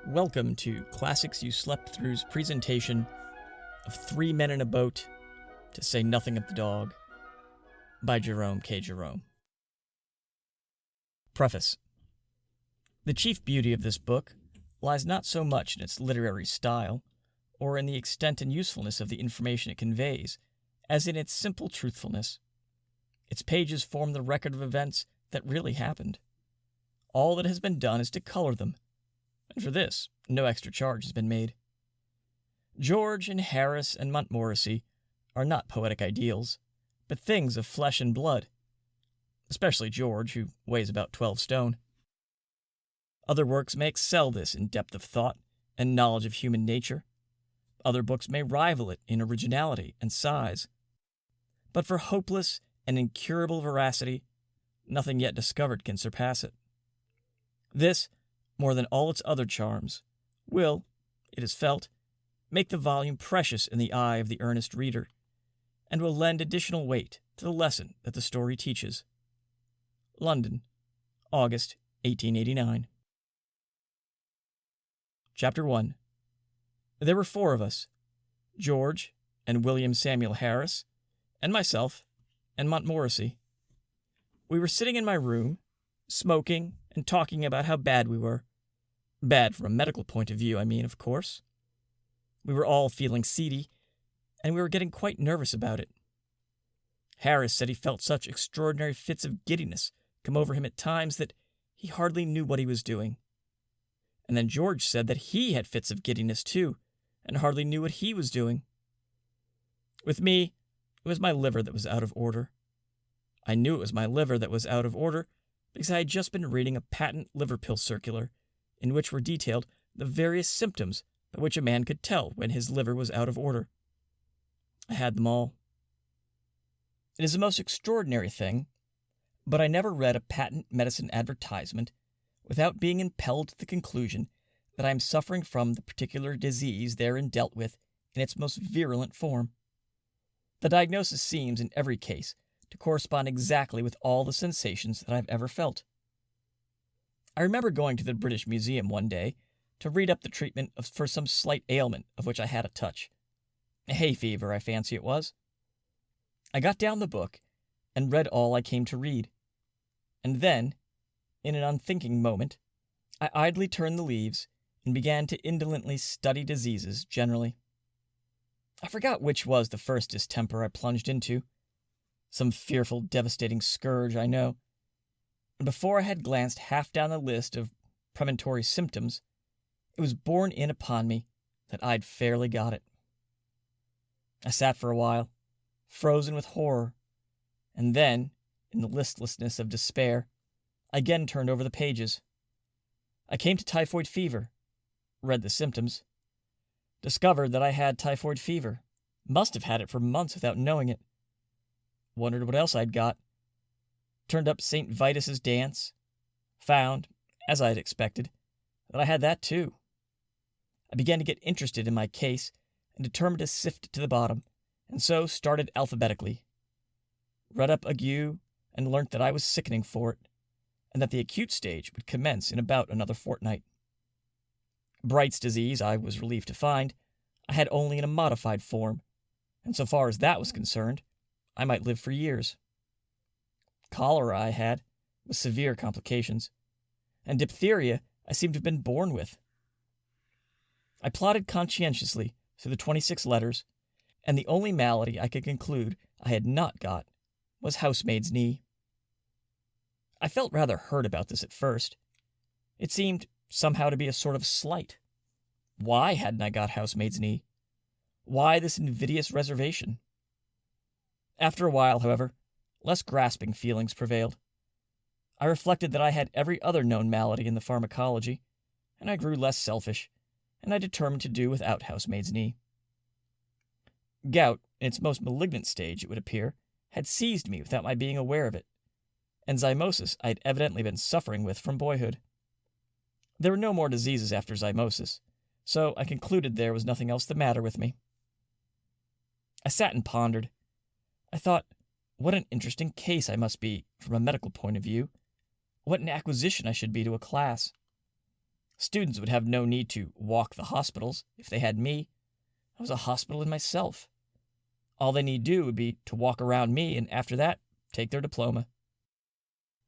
Welcome to Classics You Slept Through's presentation of Three Men in a Boat, to say nothing of the dog, by Jerome K. Jerome. Preface. The chief beauty of this book lies not so much in its literary style, or in the extent and usefulness of the information it conveys, as in its simple truthfulness. Its pages form the record of events that really happened. All that has been done is to color them, and for this, no extra charge has been made. George and Harris and Montmorency are not poetic ideals, but things of flesh and blood, especially George, who weighs about 12 stone. Other works may excel this in depth of thought and knowledge of human nature. Other books may rival it in originality and size. But for hopeless and incurable veracity, nothing yet discovered can surpass it. This, more than all its other charms, will, it is felt, make the volume precious in the eye of the earnest reader, and will lend additional weight to the lesson that the story teaches. London, August 1889. Chapter 1. There were four of us, George and William Samuel Harris, and myself, and Montmorency. We were sitting in my room, smoking and talking about how bad we were. Bad from a medical point of view, I mean, of course. We were all feeling seedy, and we were getting quite nervous about it. Harris said he felt such extraordinary fits of giddiness come over him at times that he hardly knew what he was doing. And then George said that he had fits of giddiness too, and hardly knew what he was doing. With me, it was my liver that was out of order. I knew it was my liver that was out of order because I had just been reading a patent liver pill circular in which were detailed the various symptoms by which a man could tell when his liver was out of order. I had them all. It is a most extraordinary thing, but I never read a patent medicine advertisement without being impelled to the conclusion that I am suffering from the particular disease therein dealt with in its most virulent form. The diagnosis seems, in every case, to correspond exactly with all the sensations that I have ever felt. I remember going to the British Museum one day to read up the treatment for some slight ailment of which I had a touch. Hay fever, I fancy it was. I got down the book and read all I came to read. And then, in an unthinking moment, I idly turned the leaves and began to indolently study diseases generally. I forgot which was the first distemper I plunged into. Some fearful, devastating scourge, I know. And before I had glanced half down the list of premonitory symptoms, it was borne in upon me that I'd fairly got it. I sat for a while, frozen with horror, and then, in the listlessness of despair, I again turned over the pages. I came to typhoid fever, read the symptoms, discovered that I had typhoid fever, must have had it for months without knowing it, wondered what else I'd got, turned up St. Vitus's dance, found, as I had expected, that I had that too. I began to get interested in my case and determined to sift it to the bottom, and so started alphabetically. Read up ague and learnt that I was sickening for it, and that the acute stage would commence in about another fortnight. Bright's disease, I was relieved to find, I had only in a modified form, and so far as that was concerned, I might live for years. Cholera I had, with severe complications, and diphtheria I seemed to have been born with. I plodded conscientiously through the 26 letters, and the only malady I could conclude I had not got was housemaid's knee. I felt rather hurt about this at first. It seemed somehow to be a sort of slight. Why hadn't I got housemaid's knee? Why this invidious reservation? After a while, however, less grasping feelings prevailed. I reflected that I had every other known malady in the pharmacology, and I grew less selfish, and I determined to do without housemaid's knee. Gout, in its most malignant stage, it would appear, had seized me without my being aware of it, and zymosis I had evidently been suffering with from boyhood. There were no more diseases after zymosis, so I concluded there was nothing else the matter with me. I sat and pondered. I thought, what an interesting case I must be from a medical point of view. What an acquisition I should be to a class. Students would have no need to walk the hospitals if they had me. I was a hospital in myself. All they need do would be to walk around me, and after that, take their diploma.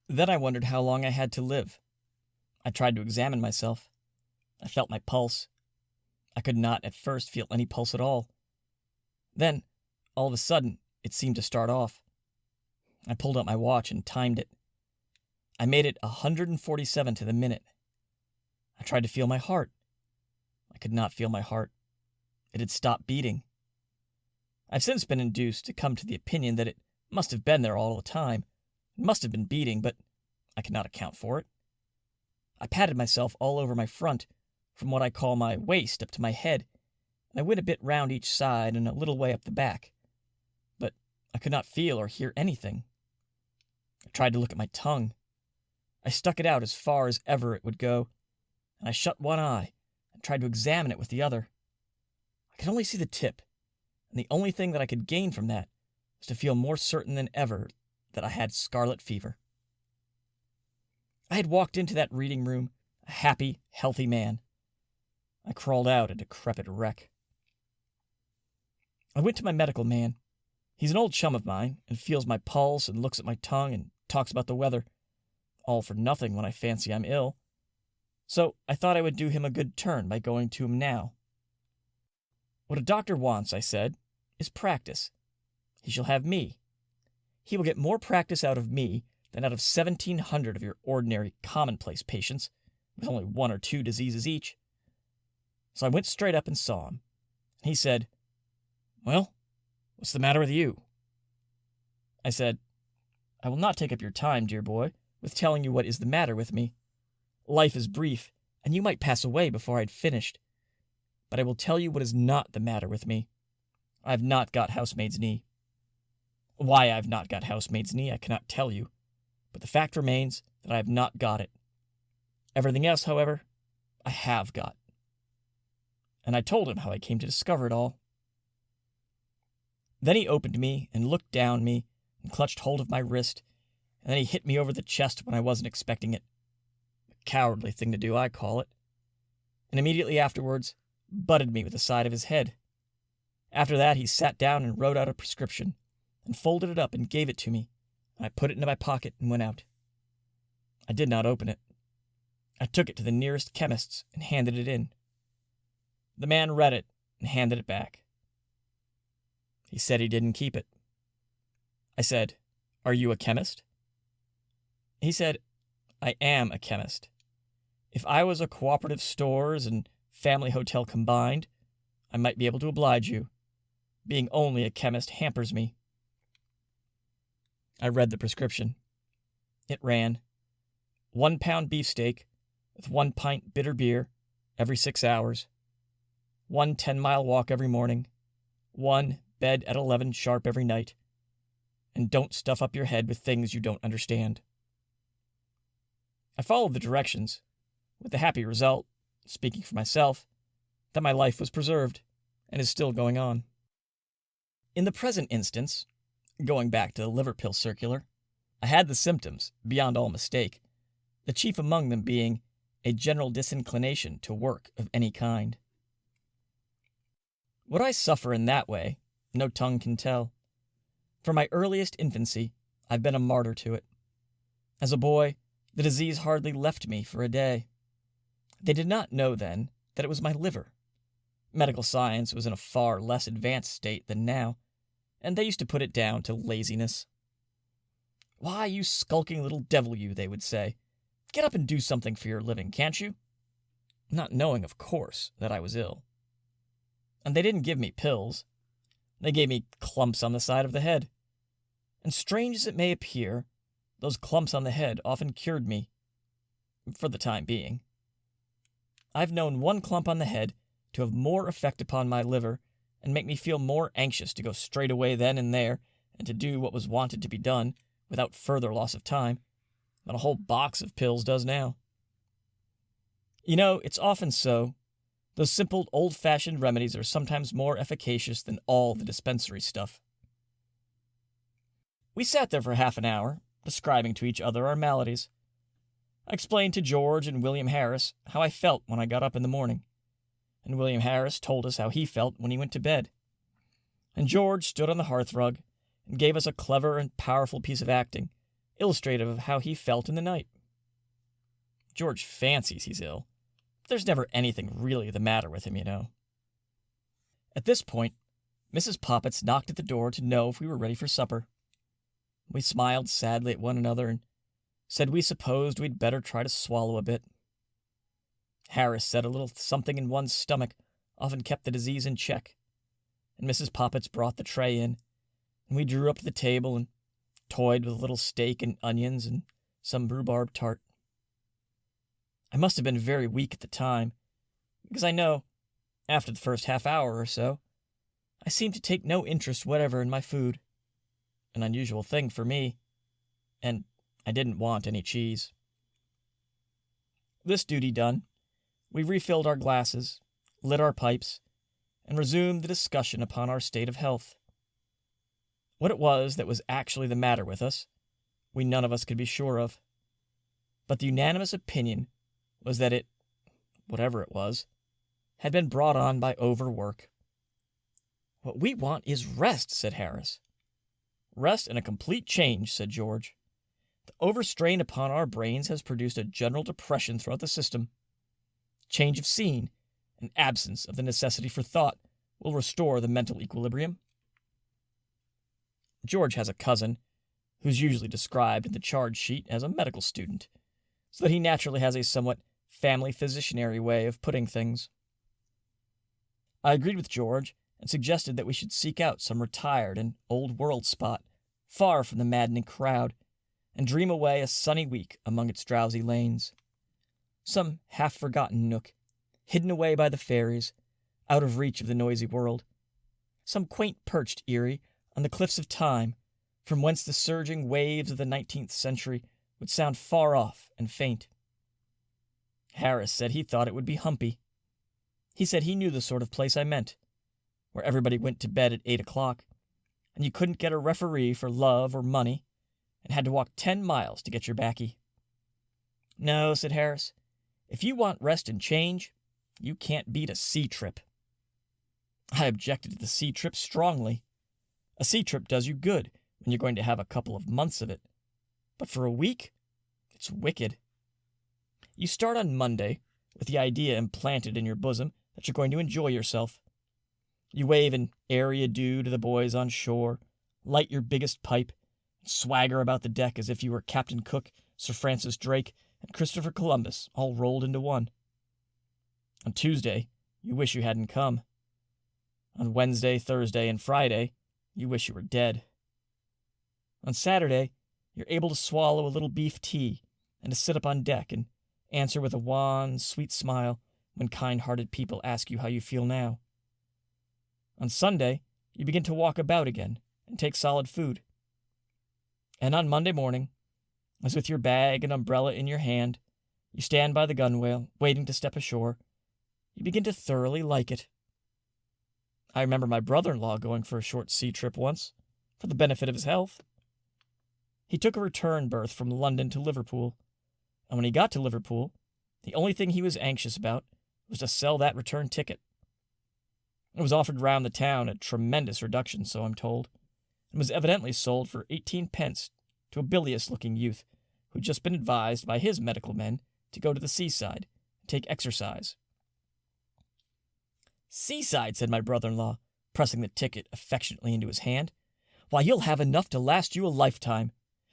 Then I wondered how long I had to live. I tried to examine myself. I felt my pulse. I could not at first feel any pulse at all. Then, all of a sudden, it seemed to start off. I pulled out my watch and timed it. I made it 147 to the minute. I tried to feel my heart. I could not feel my heart. It had stopped beating. I've since been induced to come to the opinion that it must have been there all the time. It must have been beating, but I cannot account for it. I patted myself all over my front, from what I call my waist up to my head, and I went a bit round each side and a little way up the back. But I could not feel or hear anything. I tried to look at my tongue. I stuck it out as far as ever it would go, and I shut one eye and tried to examine it with the other. I could only see the tip, and the only thing that I could gain from that was to feel more certain than ever that I had scarlet fever. I had walked into that reading room a happy, healthy man. I crawled out a decrepit wreck. I went to my medical man. He's an old chum of mine and feels my pulse and looks at my tongue and talks about the weather. All for nothing when I fancy I'm ill. So I thought I would do him a good turn by going to him now. What a doctor wants, I said, is practice. He shall have me. He will get more practice out of me than out of 1,700 of your ordinary commonplace patients, with only 1 or 2 diseases each. So I went straight up and saw him. He said, "Well, what's the matter with you?" I said, "I will not take up your time, dear boy, with telling you what is the matter with me. Life is brief, and you might pass away before I had finished. But I will tell you what is not the matter with me. I have not got housemaid's knee. Why I have not got housemaid's knee I cannot tell you, but the fact remains that I have not got it. Everything else, however, I have got." And I told him how I came to discover it all. Then he opened me and looked down me and clutched hold of my wrist, and then he hit me over the chest when I wasn't expecting it. A cowardly thing to do, I call it. And immediately afterwards, butted me with the side of his head. After that, he sat down and wrote out a prescription, and folded it up and gave it to me, and I put it into my pocket and went out. I did not open it. I took it to the nearest chemist's and handed it in. The man read it and handed it back. He said he didn't keep it. I said, "Are you a chemist?" He said, "I am a chemist. If I was a cooperative stores and family hotel combined, I might be able to oblige you. Being only a chemist hampers me." I read the prescription. It ran, 1 pound beefsteak with 1 pint bitter beer every 6 hours, 1 10-mile walk every morning, 1 bed at 11 sharp every night, and don't stuff up your head with things you don't understand. I followed the directions, with the happy result, speaking for myself, that my life was preserved and is still going on. In the present instance, going back to the liver pill circular, I had the symptoms, beyond all mistake, the chief among them being a general disinclination to work of any kind. What I suffer in that way, no tongue can tell. From my earliest infancy, I've been a martyr to it. As a boy, the disease hardly left me for a day. They did not know then that it was my liver. Medical science was in a far less advanced state than now, and they used to put it down to laziness. "Why, you skulking little devil you," they would say. "Get up and do something for your living, can't you?" Not knowing, of course, that I was ill. And they didn't give me pills. They gave me clumps on the side of the head. And strange as it may appear, those clumps on the head often cured me. For the time being. I've known 1 clump on the head to have more effect upon my liver and make me feel more anxious to go straight away then and there and to do what was wanted to be done without further loss of time than a whole box of pills does now. You know, it's often so. Those simple, old-fashioned remedies are sometimes more efficacious than all the dispensary stuff. We sat there for half an hour, describing to each other our maladies. I explained to George and William Harris how I felt when I got up in the morning, and William Harris told us how he felt when he went to bed. And George stood on the hearthrug and gave us a clever and powerful piece of acting, illustrative of how he felt in the night. George fancies he's ill, but there's never anything really the matter with him, you know. At this point, Mrs. Poppets knocked at the door to know if we were ready for supper. We smiled sadly at one another and said we supposed we'd better try to swallow a bit. Harris said a little something in one's stomach often kept the disease in check, and Mrs. Poppets brought the tray in, and we drew up to the table and toyed with a little steak and onions and some rhubarb tart. I must have been very weak at the time, because I know, after the first half hour or so, I seemed to take no interest whatever in my food, an unusual thing for me, and I didn't want any cheese. This duty done, we refilled our glasses, lit our pipes, and resumed the discussion upon our state of health. What it was that was actually the matter with us, we none of us could be sure of, but the unanimous opinion was that it, whatever it was, had been brought on by overwork. "What we want is rest," said Harris. "Rest and a complete change," said George. "The overstrain upon our brains has produced a general depression throughout the system. Change of scene, and absence of the necessity for thought, will restore the mental equilibrium." George has a cousin, who's usually described in the charge sheet as a medical student, so that he naturally has a somewhat family physicianary way of putting things. I agreed with George and suggested that we should seek out some retired and old-world spot, far from the maddening crowd, and dream away a sunny week among its drowsy lanes. Some half-forgotten nook, hidden away by the fairies, out of reach of the noisy world. Some quaint perched eyrie on the cliffs of time, from whence the surging waves of the 19th century would sound far off and faint. Harris said he thought it would be humpy. He said he knew the sort of place I meant, where everybody went to bed at 8 o'clock, and you couldn't get a referee for love or money, and had to walk 10 miles to get your baccy. "No," said Harris, "if you want rest and change, you can't beat a sea trip." I objected to the sea trip strongly. A sea trip does you good when you're going to have a couple of months of it, but for a week, it's wicked. You start on Monday with the idea implanted in your bosom that you're going to enjoy yourself. You wave an airy adieu to the boys on shore, light your biggest pipe, and swagger about the deck as if you were Captain Cook, Sir Francis Drake, and Christopher Columbus all rolled into one. On Tuesday, you wish you hadn't come. On Wednesday, Thursday, and Friday, you wish you were dead. On Saturday, you're able to swallow a little beef tea and to sit up on deck and answer with a wan, sweet smile when kind-hearted people ask you how you feel now. On Sunday, you begin to walk about again and take solid food. And on Monday morning, as with your bag and umbrella in your hand, you stand by the gunwale, waiting to step ashore, you begin to thoroughly like it. I remember my brother-in-law going for a short sea trip once, for the benefit of his health. He took a return berth from London to Liverpool, and when he got to Liverpool, the only thing he was anxious about was to sell that return ticket. It was offered round the town at tremendous reduction, so I'm told, and was evidently sold for 18 pence to a bilious-looking youth who'd just been advised by his medical men to go to the seaside and take exercise. "Seaside," said my brother-in-law, pressing the ticket affectionately into his hand. "Why, you'll have enough to last you a lifetime.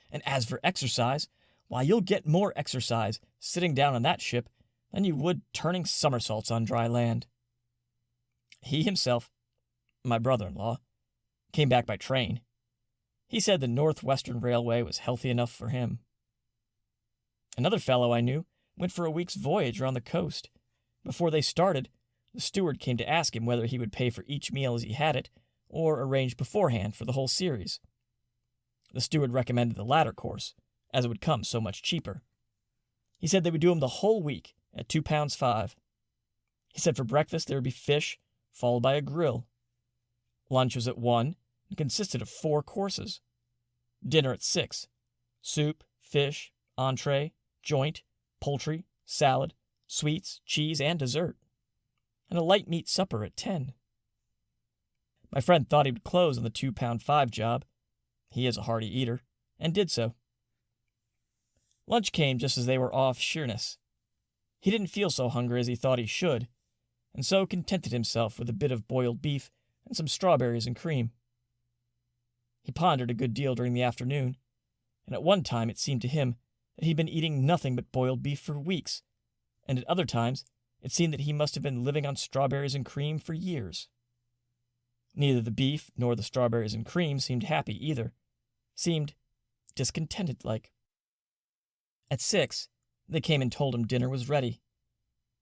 And as for exercise, why, you'll get more exercise sitting down on that ship than you would turning somersaults on dry land." He himself, my brother-in-law, came back by train. He said the North-Western Railway was healthy enough for him. Another fellow I knew went for a week's voyage around the coast. Before they started, the steward came to ask him whether he would pay for each meal as he had it, or arrange beforehand for the whole series. The steward recommended the latter course, as it would come so much cheaper. He said they would do him the whole week at £2.05. He said for breakfast there would be fish, followed by a grill. Lunch was at 1 and consisted of 4 courses. Dinner at 6, soup, fish, entree, joint, poultry, salad, sweets, cheese, and dessert, and a light meat supper at 10. My friend thought he would close on the £2.5 job. He is a hearty eater, and did so. Lunch came just as they were off Sheerness. He didn't feel so hungry as he thought he should, and so contented himself with a bit of boiled beef and some strawberries and cream. He pondered a good deal during the afternoon, and at one time it seemed to him that he'd been eating nothing but boiled beef for weeks, and at other times it seemed that he must have been living on strawberries and cream for years. Neither the beef nor the strawberries and cream seemed happy either, seemed discontented-like. At 6, they came and told him dinner was ready.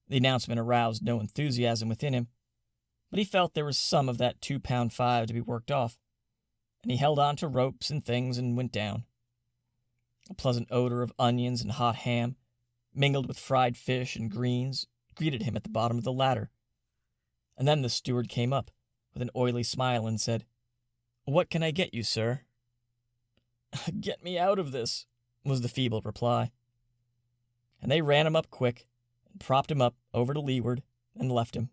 The announcement aroused no enthusiasm within him, but he felt there was some of that £2.5 to be worked off, and he held on to ropes and things and went down. A pleasant odor of onions and hot ham, mingled with fried fish and greens, greeted him at the bottom of the ladder. And then the steward came up, with an oily smile, and said, "What can I get you, sir?" "Get me out of this," was the feeble reply. And they ran him up quick, and propped him up over to leeward, and left him.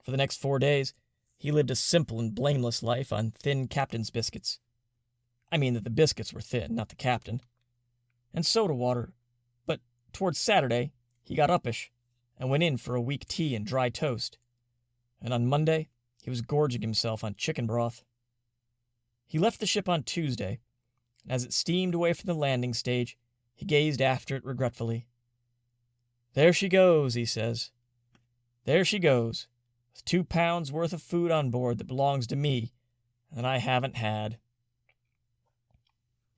For the next 4 days, he lived a simple and blameless life on thin captain's biscuits. I mean that the biscuits were thin, not the captain. And soda water, but towards Saturday, he got uppish, and went in for a weak tea and dry toast. And on Monday, he was gorging himself on chicken broth. He left the ship on Tuesday, and as it steamed away from the landing stage, he gazed after it regretfully. "There she goes," he says. "There she goes, with £2 worth of food on board that belongs to me, and I haven't had."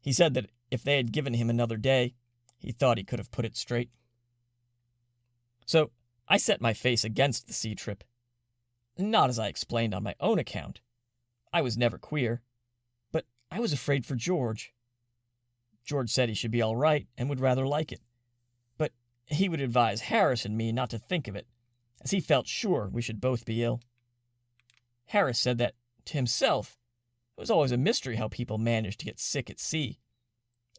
He said that if they had given him another day, he thought he could have put it straight. So I set my face against the sea trip. Not as I explained on my own account. I was never queer, but I was afraid for George. George said he should be all right and would rather like it, but he would advise Harris and me not to think of it, as he felt sure we should both be ill. Harris said that, to himself, it was always a mystery how people managed to get sick at sea.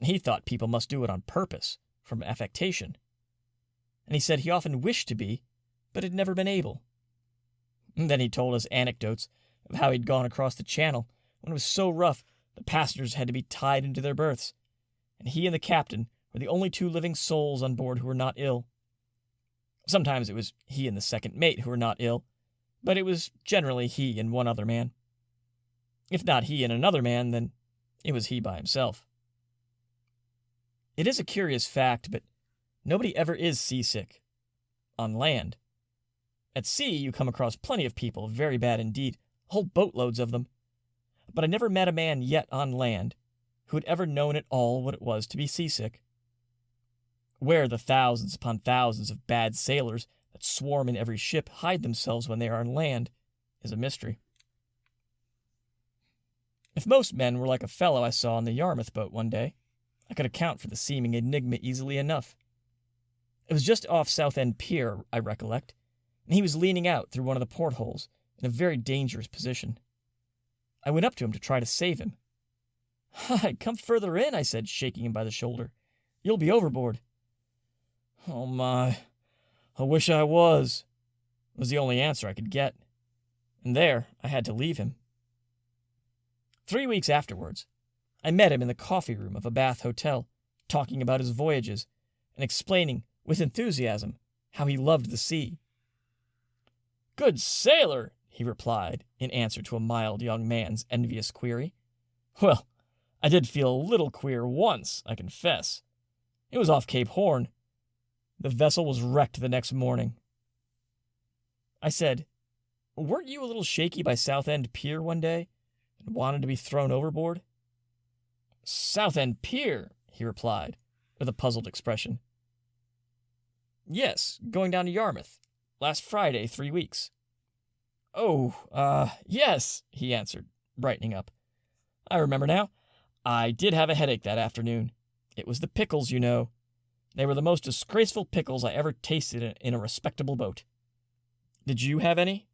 He thought people must do it on purpose, from affectation. And he said he often wished to be, but had never been able. And then he told us anecdotes of how he'd gone across the channel when it was so rough the passengers had to be tied into their berths, and he and the captain were the only 2 living souls on board who were not ill. Sometimes it was he and the second mate who were not ill, but it was generally he and one other man. If not he and another man, then it was he by himself. It is a curious fact, but nobody ever is seasick. On land. At sea, you come across plenty of people, very bad indeed, whole boatloads of them. But I never met a man yet on land who had ever known at all what it was to be seasick. Where the thousands upon thousands of bad sailors that swarm in every ship hide themselves when they are on land is a mystery. If most men were like a fellow I saw on the Yarmouth boat one day, I could account for the seeming enigma easily enough. It was just off Southend Pier, I recollect, and he was leaning out through one of the portholes in a very dangerous position. I went up to him to try to save him. "Hi, come further in," I said, shaking him by the shoulder. "You'll be overboard." "Oh my, I wish I was," was the only answer I could get. And there I had to leave him. 3 weeks afterwards, I met him in the coffee room of a Bath hotel, talking about his voyages, and explaining, with enthusiasm, how he loved the sea. "Good sailor," he replied, in answer to a mild young man's envious query. "Well, I did feel a little queer once, I confess. It was off Cape Horn. The vessel was wrecked the next morning." I said, "Weren't you a little shaky by Southend Pier one day, and wanted to be thrown overboard?" "Southend Pier," he replied, with a puzzled expression. "Yes, going down to Yarmouth. Last Friday, 3 weeks. "Oh, yes," he answered, brightening up. "I remember now. I did have a headache that afternoon. It was the pickles, you know. They were the most disgraceful pickles I ever tasted in a respectable boat. Did you have any?"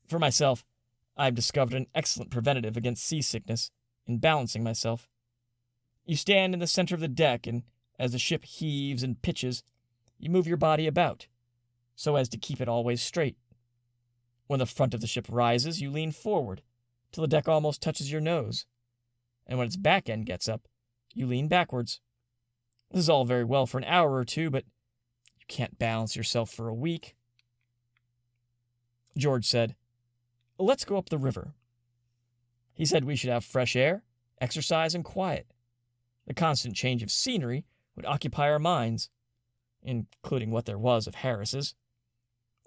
For myself, I've discovered an excellent preventative against seasickness in balancing myself. You stand in the center of the deck, and As the ship heaves and pitches, you move your body about, so as to keep it always straight. When the front of the ship rises, you lean forward, till the deck almost touches your nose. And when its back end gets up, you lean backwards. This is all very well for an hour or two, but you can't balance yourself for a week. George said, "Let's go up the river." He said we should have fresh air, exercise, and quiet. The constant change of scenery would occupy our minds, including what there was of Harris's,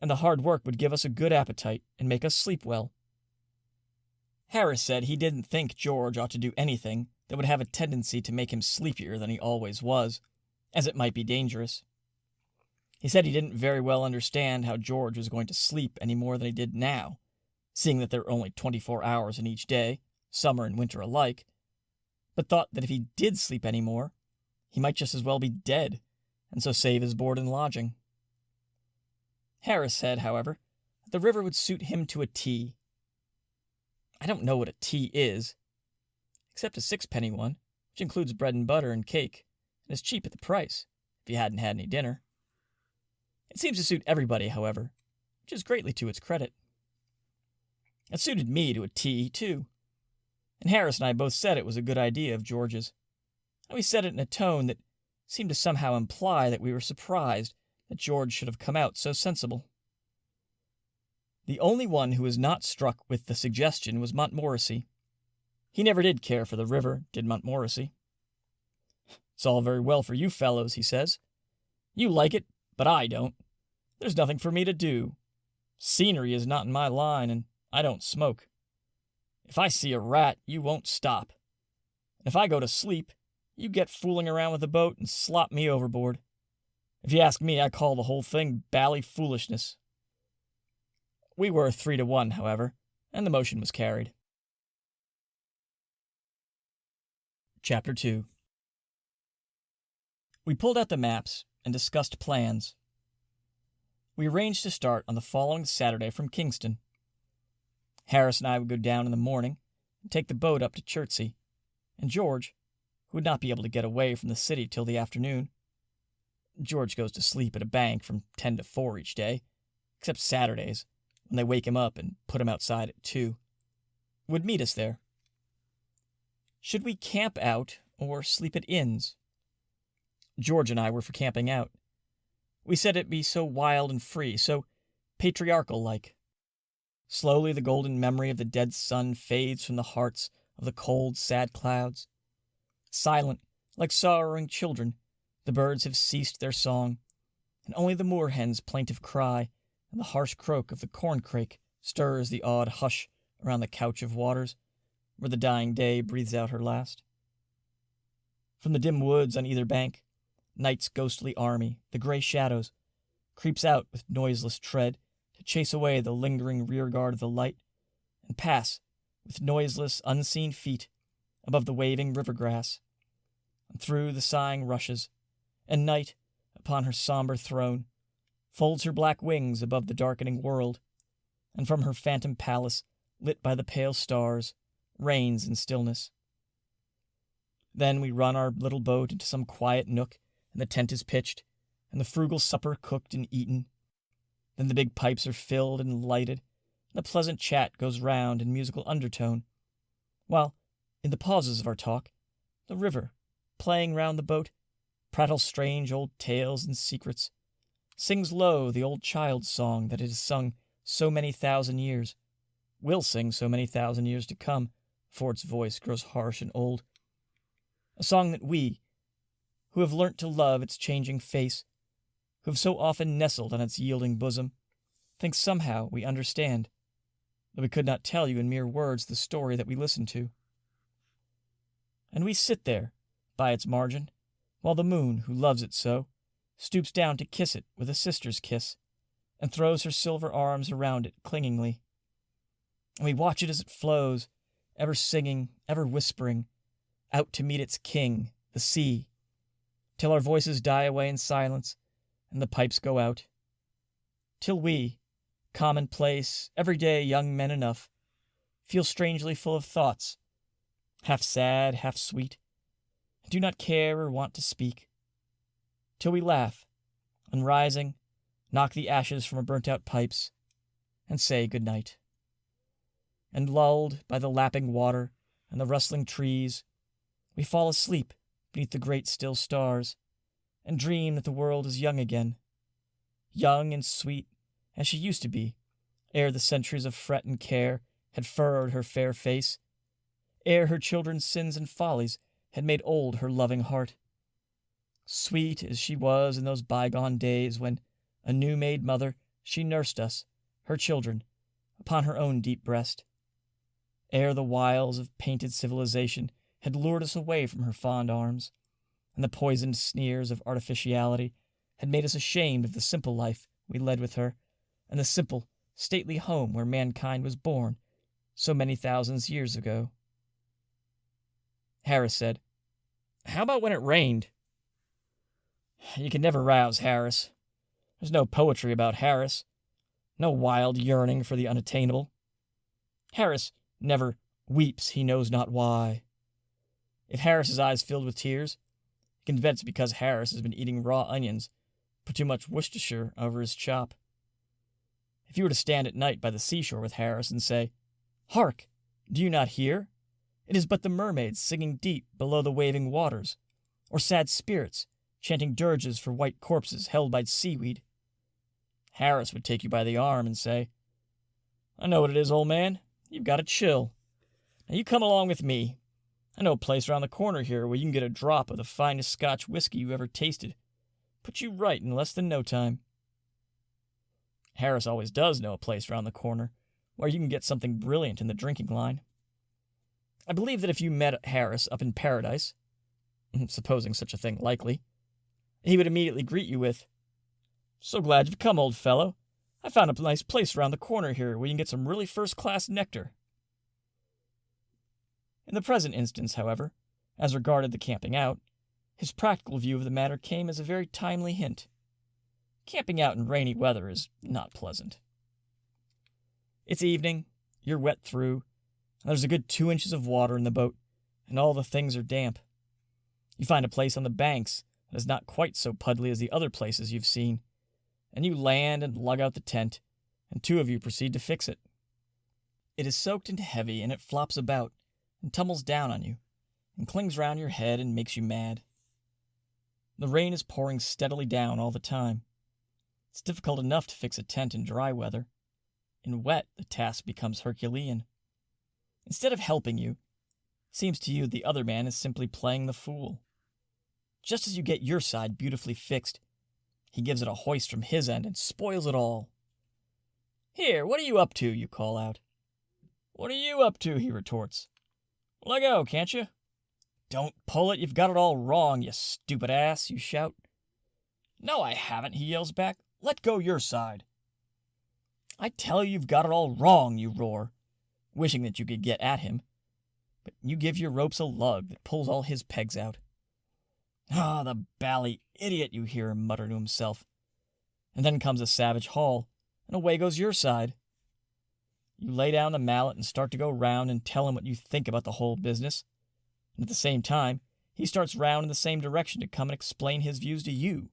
and the hard work would give us a good appetite and make us sleep well. Harris said he didn't think George ought to do anything that would have a tendency to make him sleepier than he always was, as it might be dangerous. He said he didn't very well understand how George was going to sleep any more than he did now, seeing that there were only 24 hours in each day, summer and winter alike, but thought that if he did sleep any more, he might just as well be dead, and so save his board and lodging. Harris said, however, that the river would suit him to a T. I don't know what a tea is, except a sixpenny one, which includes bread and butter and cake, and is cheap at the price, if you hadn't had any dinner. It seems to suit everybody, however, which is greatly to its credit. It suited me to a T, too, and Harris and I both said it was a good idea of George's, and we said it in a tone that seemed to somehow imply that we were surprised that George should have come out so sensible. The only one who was not struck with the suggestion was Montmorency. He never did care for the river, did Montmorency. "It's all very well for you fellows," he says. "You like it, but I don't. There's nothing for me to do. Scenery is not in my line, and I don't smoke. If I see a rat, you won't stop. And if I go to sleep, you get fooling around with the boat and slop me overboard. If you ask me, I call the whole thing bally foolishness." We were 3-1, however, and the motion was carried. Chapter 2. We pulled out the maps and discussed plans. We arranged to start on the following Saturday from Kingston. Harris and I would go down in the morning and take the boat up to Chertsey, and George, who would not be able to get away from the city till the afternoon — George goes to sleep at a bank from 10 to 4 each day, except Saturdays, when they wake him up and put him outside at 2 — would meet us there. Should we camp out or sleep at inns? George and I were for camping out. We said it'd be so wild and free, so patriarchal-like. Slowly the golden memory of the dead sun fades from the hearts of the cold, sad clouds. Silent, like sorrowing children, the birds have ceased their song, and only the moorhen's plaintive cry and the harsh croak of the corncrake stirs the awed hush around the couch of waters, where the dying day breathes out her last. From the dim woods on either bank, night's ghostly army, the gray shadows, creeps out with noiseless tread to chase away the lingering rearguard of the light, and pass with noiseless, unseen feet above the waving river grass, and through the sighing rushes, and night, upon her somber throne, folds her black wings above the darkening world, and from her phantom palace, lit by the pale stars, reigns in stillness. Then we run our little boat into some quiet nook, and the tent is pitched, and the frugal supper cooked and eaten. Then the big pipes are filled and lighted, and the pleasant chat goes round in musical undertone, while, in the pauses of our talk, the river, playing round the boat, prattles strange old tales and secrets, sings low the old child's song that it has sung so many thousand years, will sing so many thousand years to come, before its voice grows harsh and old. A song that we, who have learnt to love its changing face, who have so often nestled on its yielding bosom, think somehow we understand, though we could not tell you in mere words the story that we listen to. And we sit there, by its margin, while the moon, who loves it so, stoops down to kiss it with a sister's kiss, and throws her silver arms around it clingingly. And we watch it as it flows, ever singing, ever whispering, out to meet its king, the sea, till our voices die away in silence, and the pipes go out, till we, commonplace, everyday young men enough, feel strangely full of thoughts, half sad, half sweet, and do not care or want to speak, till we laugh, and rising, knock the ashes from our burnt-out pipes, and say good night. And lulled by the lapping water and the rustling trees, we fall asleep beneath the great still stars, and dream that the world is young again, young and sweet as she used to be, ere the centuries of fret and care had furrowed her fair face, ere her children's sins and follies had made old her loving heart. Sweet as she was in those bygone days when, a new-made mother, she nursed us, her children, upon her own deep breast, ere the wiles of painted civilization had lured us away from her fond arms, and the poisoned sneers of artificiality had made us ashamed of the simple life we led with her, and the simple, stately home where mankind was born so many thousands years ago. Harris said, "How about when it rained?" You can never rouse Harris. There's no poetry about Harris, no wild yearning for the unattainable. Harris never weeps he knows not why. If Harris's eyes filled with tears, you can bet it's because Harris has been eating raw onions, put too much Worcestershire over his chop. If you were to stand at night by the seashore with Harris and say, "Hark! Do you not hear? It is but the mermaids singing deep below the waving waters, or sad spirits chanting dirges for white corpses held by seaweed," Harris would take you by the arm and say, "I know what it is, old man. You've got a chill. Now you come along with me. I know a place around the corner here where you can get a drop of the finest Scotch whiskey you ever tasted. Put you right in less than no time." Harris always does know a place around the corner where you can get something brilliant in the drinking line. I believe that if you met Harris up in paradise, supposing such a thing likely, he would immediately greet you with, "So glad you've come, old fellow. I found a nice place around the corner here where you can get some really first-class nectar." In the present instance, however, as regarded the camping out, his practical view of the matter came as a very timely hint. Camping out in rainy weather is not pleasant. It's evening, you're wet through, and there's a good 2 inches of water in the boat, and all the things are damp. You find a place on the banks that is not quite so puddly as the other places you've seen, and you land and lug out the tent, and 2 of you proceed to fix it. It is soaked and heavy, and it flops about, and tumbles down on you, and clings round your head and makes you mad. The rain is pouring steadily down all the time. It's difficult enough to fix a tent in dry weather. In wet, the task becomes Herculean. Instead of helping you, it seems to you the other man is simply playing the fool. Just as you get your side beautifully fixed, he gives it a hoist from his end and spoils it all. "Here, what are you up to?" you call out. "What are you up to?" he retorts. "Let go, can't you?" "Don't pull it, you've got it all wrong, you stupid ass," you shout. "No, I haven't," he yells back. "Let go your side." "I tell you, you've got it all wrong," you roar, wishing that you could get at him. But you give your ropes a lug that pulls all his pegs out. "Ah, the bally idiot," you hear him mutter to himself. And then comes a savage haul, and away goes your side. You lay down the mallet and start to go round and tell him what you think about the whole business. And at the same time, he starts round in the same direction to come and explain his views to you.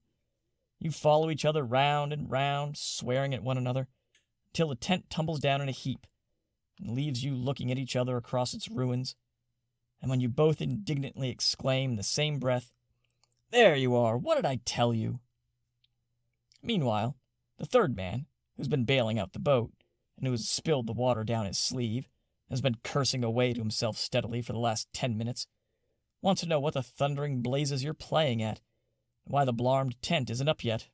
You follow each other round and round, swearing at one another, till the tent tumbles down in a heap, and leaves you looking at each other across its ruins. And when you both indignantly exclaim in the same breath, "There you are, what did I tell you?" Meanwhile, the third man, who's been bailing out the boat, and who has spilled the water down his sleeve, and has been cursing away to himself steadily for the last 10 minutes, wants to know what the thundering blazes you're playing at, and why the blarmed tent isn't up yet.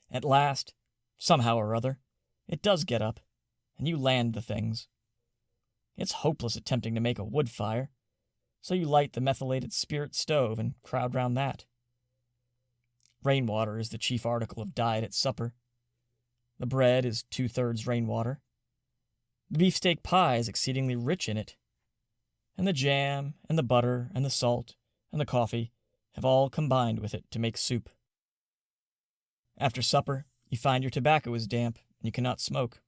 At last, somehow or other, it does get up, and you land the things. It's hopeless attempting to make a wood fire, so you light the methylated spirit stove and crowd round that. Rainwater is the chief article of diet at supper. The bread is 2/3 rainwater. The beefsteak pie is exceedingly rich in it. And the jam, and the butter, and the salt, and the coffee have all combined with it to make soup. After supper, you find your tobacco is damp, and you cannot smoke.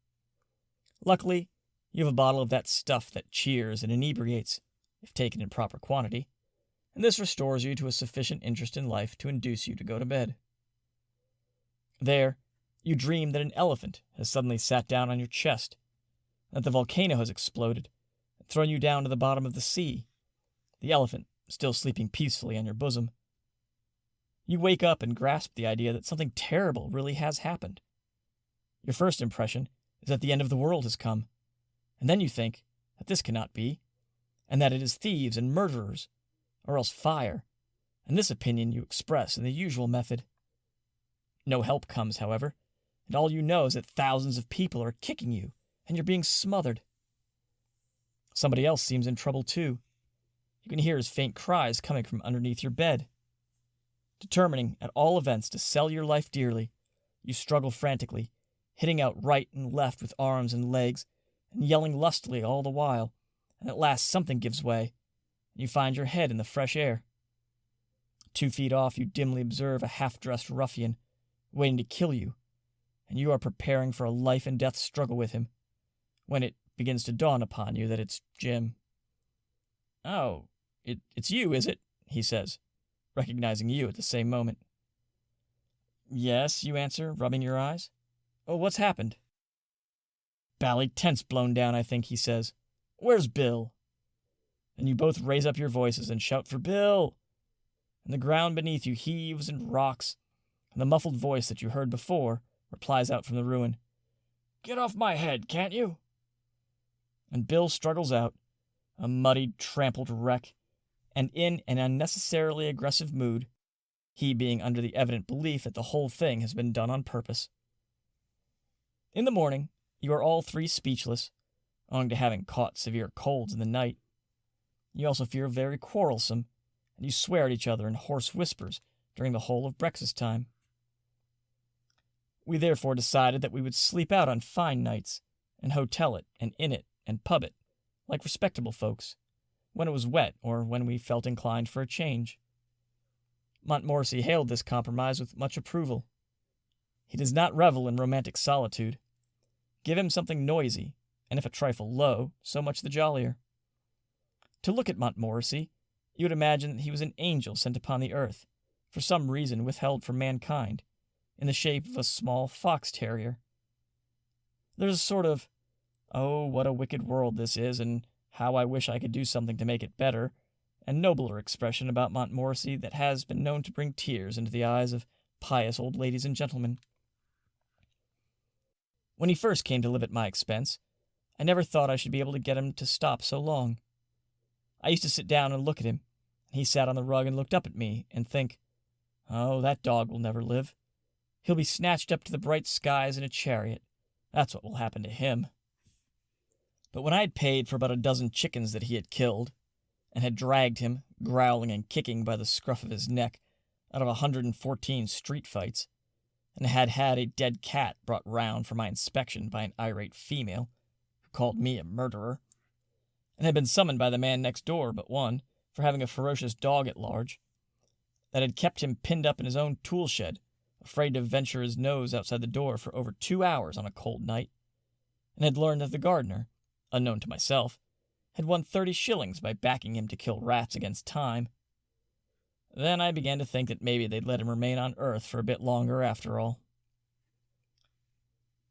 Luckily, you have a bottle of that stuff that cheers and inebriates, if taken in proper quantity, and this restores you to a sufficient interest in life to induce you to go to bed. There, you dream that an elephant has suddenly sat down on your chest, that the volcano has exploded and thrown you down to the bottom of the sea, the elephant still sleeping peacefully on your bosom. You wake up and grasp the idea that something terrible really has happened. Your first impression is that the end of the world has come, and then you think that this cannot be, and that it is thieves and murderers, or else fire, and this opinion you express in the usual method. No help comes, however, and all you know is that thousands of people are kicking you, and you're being smothered. Somebody else seems in trouble too. You can hear his faint cries coming from underneath your bed. Determining, at all events, to sell your life dearly, you struggle frantically, hitting out right and left with arms and legs, and yelling lustily all the while, and at last something gives way, and you find your head in the fresh air. 2 feet off, you dimly observe a half-dressed ruffian, waiting to kill you, and you are preparing for a life-and-death struggle with him, when it begins to dawn upon you that it's Jim. "Oh, it's you, is it?" he says, recognizing you at the same moment. "Yes," you answer, rubbing your eyes. "Oh, what's happened?" "Bally tent's blown down, I think," he says. "Where's Bill?" And you both raise up your voices and shout for Bill. And the ground beneath you heaves and rocks, and the muffled voice that you heard before replies out from the ruin, "Get off my head, can't you?" And Bill struggles out, a muddied, trampled wreck, and in an unnecessarily aggressive mood, he being under the evident belief that the whole thing has been done on purpose. In the morning, you are all three speechless, owing to having caught severe colds in the night. You also feel very quarrelsome, and you swear at each other in hoarse whispers during the whole of breakfast time. We therefore decided that we would sleep out on fine nights, and hotel it, and inn it, and pub it, like respectable folks, when it was wet or when we felt inclined for a change. Montmorency hailed this compromise with much approval. He does not revel in romantic solitude. Give him something noisy, and if a trifle low, so much the jollier. To look at Montmorency, you would imagine that he was an angel sent upon the earth, for some reason withheld from mankind, in the shape of a small fox terrier. There's a sort of, "Oh, what a wicked world this is, and how I wish I could do something to make it better," and nobler expression about Montmorency that has been known to bring tears into the eyes of pious old ladies and gentlemen. When he first came to live at my expense, I never thought I should be able to get him to stop so long. I used to sit down and look at him, and he sat on the rug and looked up at me, and think, "Oh, that dog will never live. He'll be snatched up to the bright skies in a chariot. That's what will happen to him." But when I had paid for about a dozen chickens that he had killed, and had dragged him, growling and kicking by the scruff of his neck, out of 114 street fights, and had had a dead cat brought round for my inspection by an irate female, who called me a murderer, and had been summoned by the man next door but one for having a ferocious dog at large, that had kept him pinned up in his own tool shed, afraid to venture his nose outside the door for over 2 hours on a cold night, and had learned that the gardener, unknown to myself, had won 30 shillings by backing him to kill rats against time. Then I began to think that maybe they'd let him remain on earth for a bit longer after all.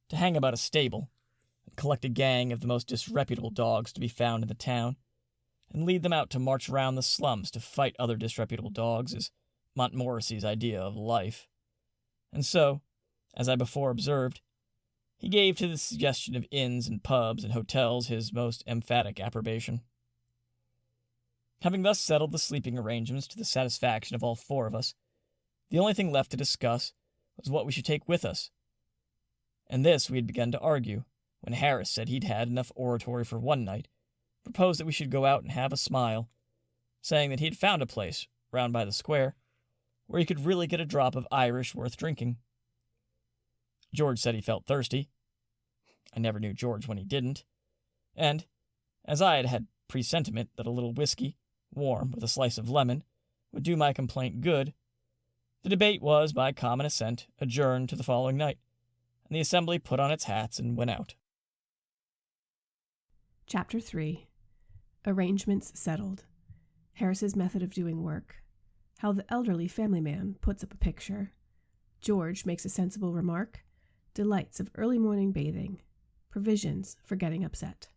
To hang about a stable, and collect a gang of the most disreputable dogs to be found in the town, and lead them out to march round the slums to fight other disreputable dogs is Montmorency's idea of life. And so, as I before observed, he gave to the suggestion of inns and pubs and hotels his most emphatic approbation. Having thus settled the sleeping arrangements to the satisfaction of all four of us, the only thing left to discuss was what we should take with us. And this we had begun to argue, when Harris said he'd had enough oratory for one night, proposed that we should go out and have a smile, saying that he had found a place, round by the square, where he could really get a drop of Irish worth drinking. George said he felt thirsty. I never knew George when he didn't. And, as I had had presentiment that a little whiskey, warm with a slice of lemon, would do my complaint good, the debate was, by common assent, adjourned to the following night, and the assembly put on its hats and went out. Chapter 3. Arrangements settled. Harris's method of doing work, how the elderly family man puts up a picture, George makes a sensible remark, delights of early morning bathing, provisions for getting upset.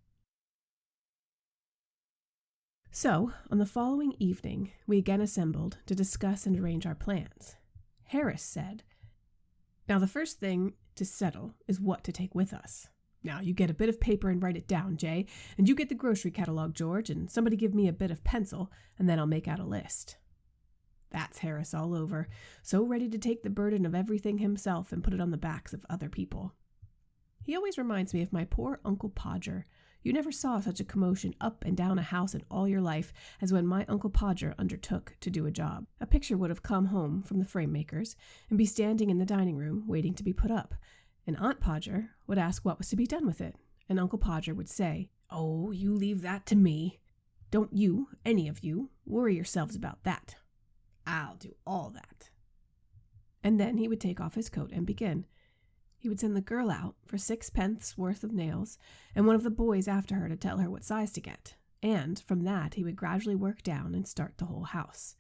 So, on the following evening, we again assembled to discuss and arrange our plans. Harris said, "Now the first thing to settle is what to take with us. Now you get a bit of paper and write it down, Jay, and you get the grocery catalog, George, and somebody give me a bit of pencil, and then I'll make out a list." That's Harris all over, so ready to take the burden of everything himself and put it on the backs of other people. He always reminds me of my poor Uncle Podger. You never saw such a commotion up and down a house in all your life as when my Uncle Podger undertook to do a job. A picture would have come home from the frame makers and be standing in the dining room waiting to be put up, and Aunt Podger would ask what was to be done with it, and Uncle Podger would say, "Oh, you leave that to me. Don't you, any of you, worry yourselves about that. I'll do all that." And then he would take off his coat and begin. He would send the girl out for 6 pence worth of nails, and one of the boys after her to tell her what size to get, and from that he would gradually work down and start the whole house.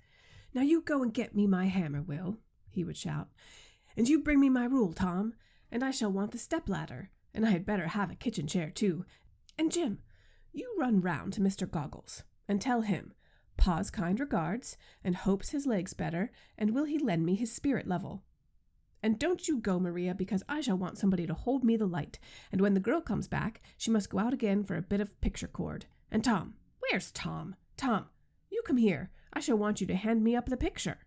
"Now you go and get me my hammer, Will," he would shout, "and you bring me my rule, Tom, and I shall want the step-ladder, and I had better have a kitchen chair too. And Jim, you run round to Mr. Goggles, and tell him, Pa's kind regards, and hopes his leg's better, and will he lend me his spirit level. And don't you go, Maria, because I shall want somebody to hold me the light, and when the girl comes back, she must go out again for a bit of picture cord. And Tom, where's Tom? Tom, you come here. I shall want you to hand me up the picture."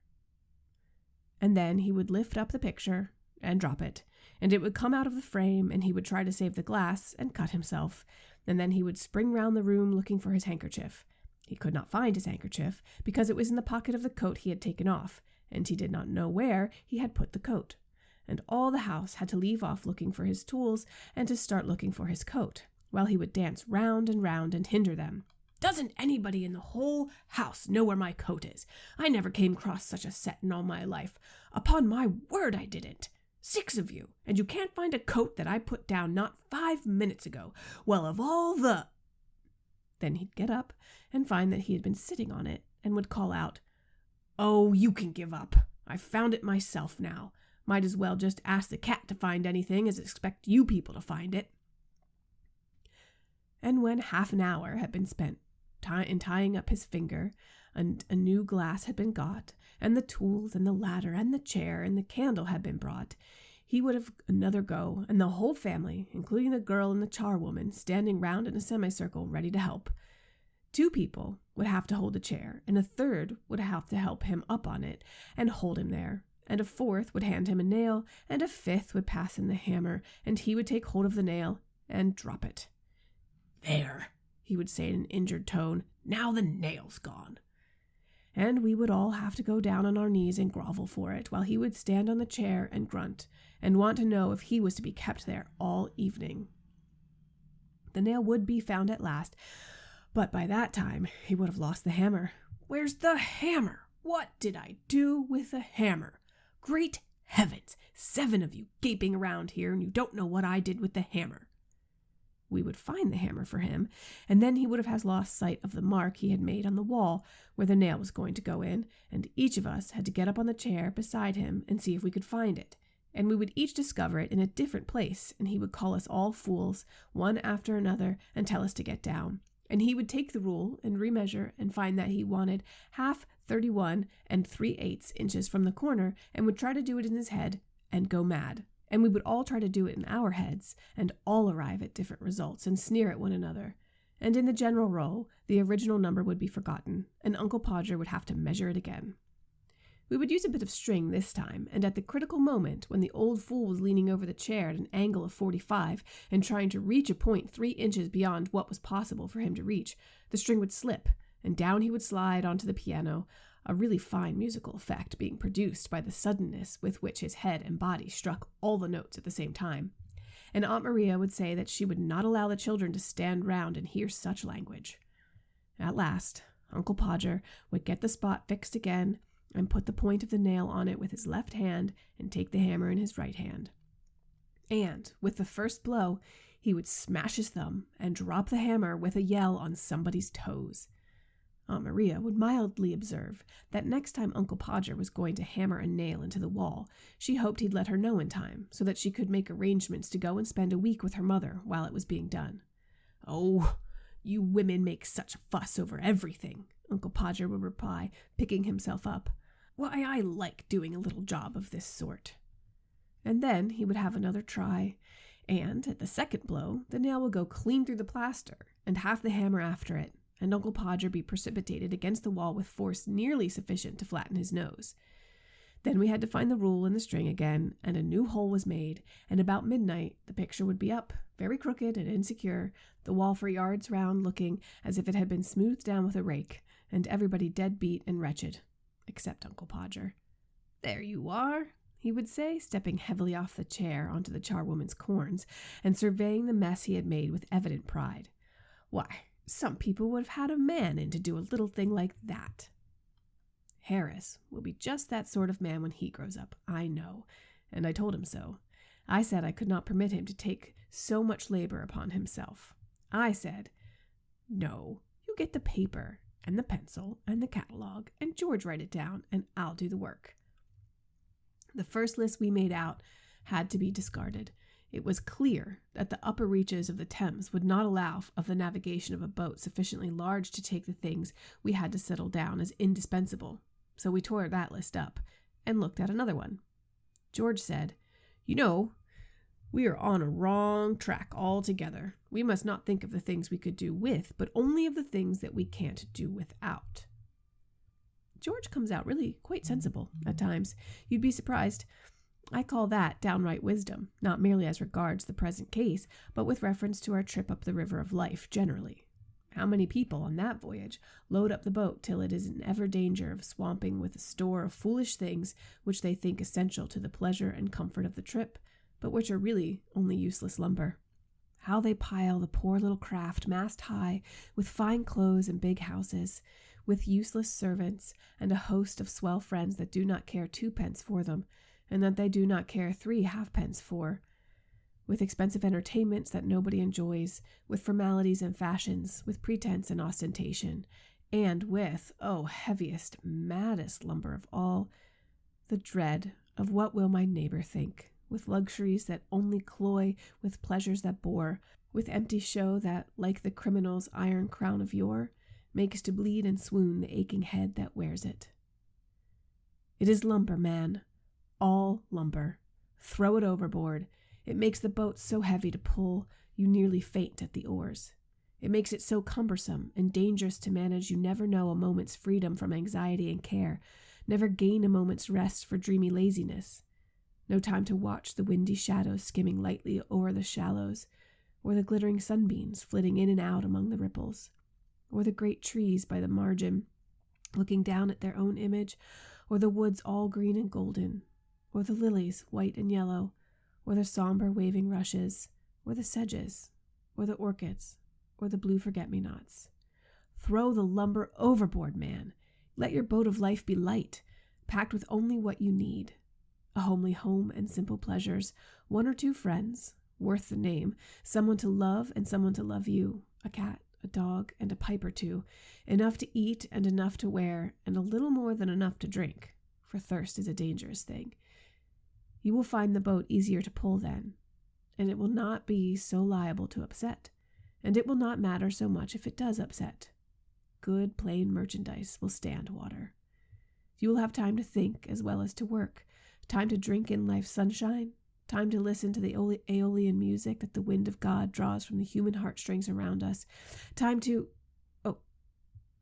And then he would lift up the picture and drop it, and it would come out of the frame, and he would try to save the glass and cut himself, and then he would spring round the room looking for his handkerchief. He could not find his handkerchief, because it was in the pocket of the coat he had taken off, and he did not know where he had put the coat. And all the house had to leave off looking for his tools and to start looking for his coat, while he would dance round and hinder them. "Doesn't anybody in the whole house know where my coat is? I never came across such a set in all my life. Upon my word I didn't. 6 of you, and you can't find a coat that I put down not 5 minutes ago. Well, of all the—" Then he'd get up and find that he had been sitting on it, and would call out, "Oh, you can give up. I've found it myself now. Might as well just ask the cat to find anything as expect you people to find it." And when half an hour had been spent in tying up his finger, and a new glass had been got, and the tools and the ladder and the chair and the candle had been brought, he would have another go, and the whole family, including the girl and the charwoman, standing round in a semicircle ready to help. 2 people would have to hold the chair, and a third would have to help him up on it and hold him there, and a fourth would hand him a nail, and a fifth would pass him the hammer, and he would take hold of the nail and drop it. "There," he would say in an injured tone, "now the nail's gone." And we would all have to go down on our knees and grovel for it, while he would stand on the chair and grunt, and want to know if he was to be kept there all evening. The nail would be found at last, but by that time he would have lost the hammer. "Where's the hammer? What did I do with the hammer? Great heavens, 7 of you gaping around here, and you don't know what I did with the hammer." We would find the hammer for him, and then he would have lost sight of the mark he had made on the wall where the nail was going to go in, and each of us had to get up on the chair beside him and see if we could find it, and we would each discover it in a different place, and he would call us all fools, one after another, and tell us to get down. And he would take the rule and remeasure and find that he wanted half 31 3/8 inches from the corner, and would try to do it in his head and go mad. And we would all try to do it in our heads, and all arrive at different results and sneer at one another. And in the general row, the original number would be forgotten, and Uncle Podger would have to measure it again. We would use a bit of string this time, and at the critical moment, when the old fool was leaning over the chair at an angle of 45 and trying to reach a point 3 inches beyond what was possible for him to reach, the string would slip, and down he would slide onto the piano, a really fine musical effect being produced by the suddenness with which his head and body struck all the notes at the same time. And Aunt Maria would say that she would not allow the children to stand round and hear such language. At last, Uncle Podger would get the spot fixed again, and put the point of the nail on it with his left hand and take the hammer in his right hand. And, with the first blow, he would smash his thumb and drop the hammer with a yell on somebody's toes. Aunt Maria would mildly observe that next time Uncle Podger was going to hammer a nail into the wall, she hoped he'd let her know in time so that she could make arrangements to go and spend a week with her mother while it was being done. "Oh, you women make such a fuss over everything," Uncle Podger would reply, picking himself up. "Why, I like doing a little job of this sort." And then he would have another try, and at the second blow, the nail would go clean through the plaster, and half the hammer after it, and Uncle Podger be precipitated against the wall with force nearly sufficient to flatten his nose. Then we had to find the rule and the string again, and a new hole was made, and about midnight the picture would be up, very crooked and insecure, the wall for yards round looking as if it had been smoothed down with a rake, and everybody dead beat and wretched, except Uncle Podger. "There you are," he would say, stepping heavily off the chair onto the charwoman's corns, and surveying the mess he had made with evident pride. "Why, some people would have had a man in to do a little thing like that." Harris will be just that sort of man when he grows up, I know, and I told him so. I said I could not permit him to take so much labor upon himself. I said, "No, you get the paper and the pencil and the catalog, and George write it down, and I'll do the work." The first list we made out had to be discarded. It was clear that the upper reaches of the Thames would not allow of the navigation of a boat sufficiently large to take the things we had to settle down as indispensable, so we tore that list up and looked at another one. George said, "You know, we are on a wrong track altogether. We must not think of the things we could do with, but only of the things that we can't do without." George comes out really quite sensible at times. You'd be surprised. I call that downright wisdom, not merely as regards the present case, but with reference to our trip up the river of life generally. How many people on that voyage load up the boat till it is in ever danger of swamping with a store of foolish things which they think essential to the pleasure and comfort of the trip, but which are really only useless lumber? How they pile the poor little craft mast high with fine clothes and big houses, with useless servants and a host of swell friends that do not care 2 pence for them, and that they do not care 3 halfpence for, with expensive entertainments that nobody enjoys, with formalities and fashions, with pretense and ostentation, and with, oh, heaviest, maddest lumber of all, the dread of what will my neighbor think, with luxuries that only cloy, with pleasures that bore, with empty show that, like the criminal's iron crown of yore, makes to bleed and swoon the aching head that wears it. It is lumber, man, all lumber. Throw it overboard. It makes the boat so heavy to pull, you nearly faint at the oars. It makes it so cumbersome and dangerous to manage you never know a moment's freedom from anxiety and care, never gain a moment's rest for dreamy laziness. No time to watch the windy shadows skimming lightly over the shallows, or the glittering sunbeams flitting in and out among the ripples, or the great trees by the margin looking down at their own image, or the woods all green and golden, or the lilies white and yellow, or the somber waving rushes, or the sedges, or the orchids, or the blue forget-me-nots. Throw the lumber overboard, man. Let your boat of life be light, packed with only what you need. A homely home and simple pleasures, 1 or 2 friends, worth the name, someone to love and someone to love you, a cat, a dog, and a pipe or 2, enough to eat and enough to wear, and a little more than enough to drink, for thirst is a dangerous thing. You will find the boat easier to pull then, and it will not be so liable to upset, and it will not matter so much if it does upset. Good plain merchandise will stand water. You will have time to think as well as to work, time to drink in life's sunshine, time to listen to the aeolian music that the wind of God draws from the human heartstrings around us, time to... Oh,